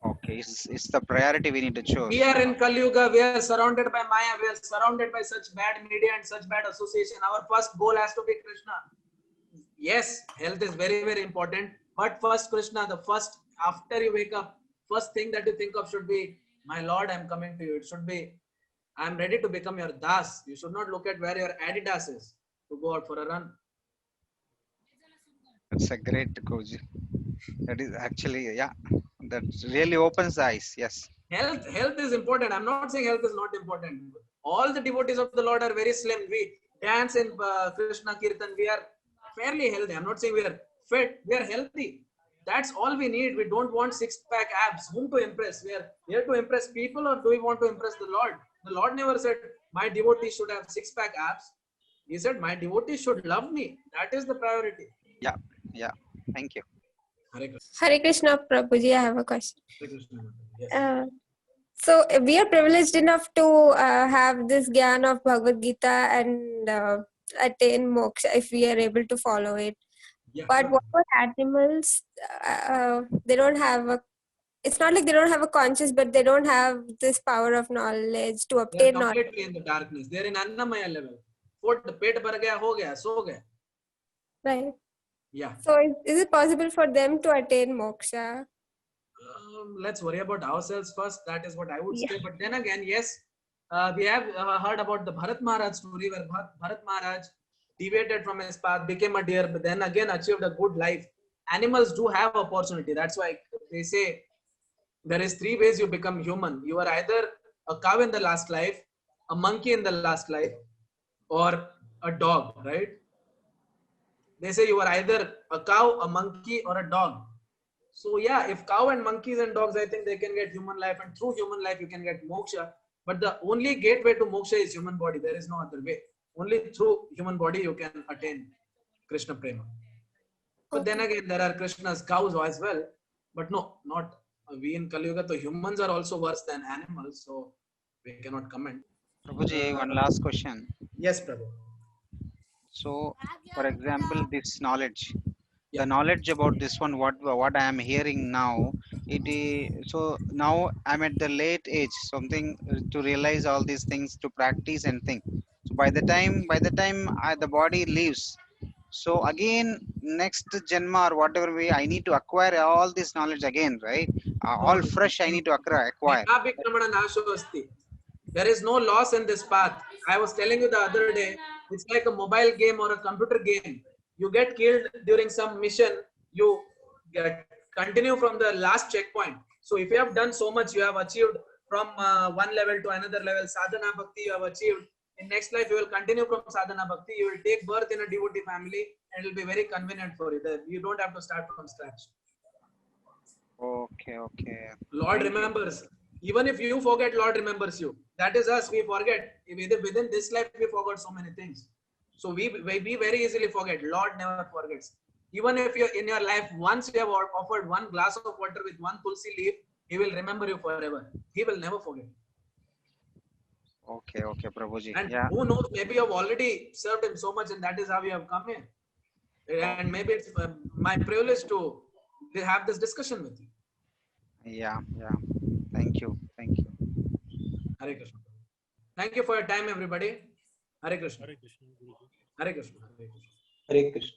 Okay, it's the priority we need to choose. We are in Kali Yuga, we are surrounded by Maya, we are surrounded by such bad media and such bad association. Our first goal has to be Krishna. Yes, health is very, very important. But first Krishna, the first, after you wake up, first thing that you think of should be, my Lord, I'm coming to you. It should be, I'm ready to become your Das. You should not look at where your Adidas is to go out for a run. That's a great Koji. That is actually, yeah, that really opens the eyes. Yes. Health is important. I'm not saying health is not important. All the devotees of the Lord are very slim. We dance in Krishna Kirtan. We are fairly healthy. I'm not saying we are fit. We are healthy. That's all we need. We don't want six-pack abs. Whom to impress? We are here to impress people, or do we want to impress the Lord? The Lord never said my devotees should have six-pack abs. He said my devotees should love me. That is the priority. Yeah, yeah. Thank you. Hare Krishna. Hare Krishna, Prabhuji, I have a question. Hare Krishna. Yes. So we are privileged enough to have this gyan of Bhagavad Gita and attain moksha if we are able to follow it. Yeah. But what about animals? They don't have a. It's not like they don't have a conscience, but they don't have this power of knowledge to They're obtain knowledge. completely in the darkness. They're in Annamaya level. Pet bhar gaya, ho gaya, so gaya. Right. Yeah. So is it possible for them to attain moksha? Let's worry about ourselves first. That is what I would Yeah. say. But then again, yes, we have heard about the Bharat Maharaj story where Bharat Maharaj deviated from his path, became a deer, but then again achieved a good life. Animals do have opportunity. That's why they say there is 3 ways you become human. You are either a cow in the last life, a monkey in the last life, or a dog, right? They say you are either a cow, a monkey, or a dog. So yeah, if cow and monkeys and dogs, I think they can get human life, and through human life you can get moksha. But the only gateway to moksha is human body. There is no other way. Only through human body you can attain Krishna Prema. But then again, there are Krishna's cows as well. But no, not we in Kali Yuga. So humans are also worse than animals. So we cannot comment. Prabhuji, one last question. Yes, Prabhu. So, for example, this knowledge, the knowledge about this one, what I am hearing now, so now I'm at the late age, something to realize all these things, to practice and think. So by the time the body leaves, so again next janma or whatever way, I need to acquire all this knowledge again, right? All fresh I need to acquire. There is no loss in this path. I was telling you the other day, it's like a mobile game or a computer game. You get killed during some mission, you continue from the last checkpoint. So if you have done so much, you have achieved from one level to another level, sadhana bhakti you have achieved. In next life, you will continue from sadhana bhakti. You will take birth in a devotee family, and it will be very convenient for you. You don't have to start from scratch. Okay. Lord remembers. Even if you forget, Lord remembers you. That is us. We forget. Within this life, we forgot so many things. So we very easily forget. Lord never forgets. Even if you're in your life, once you have offered one glass of water with one tulsi leaf, He will remember you forever. He will never forget. Okay, Prabhuji. And Yeah. who knows, maybe you have already served Him so much, and that is how you have come here. And maybe it's my privilege to have this discussion with you. Yeah. Thank you. Hare Krishna. Thank you for your time, everybody. Hare Krishna. Hare Krishna. Hare Krishna. Hare Krishna.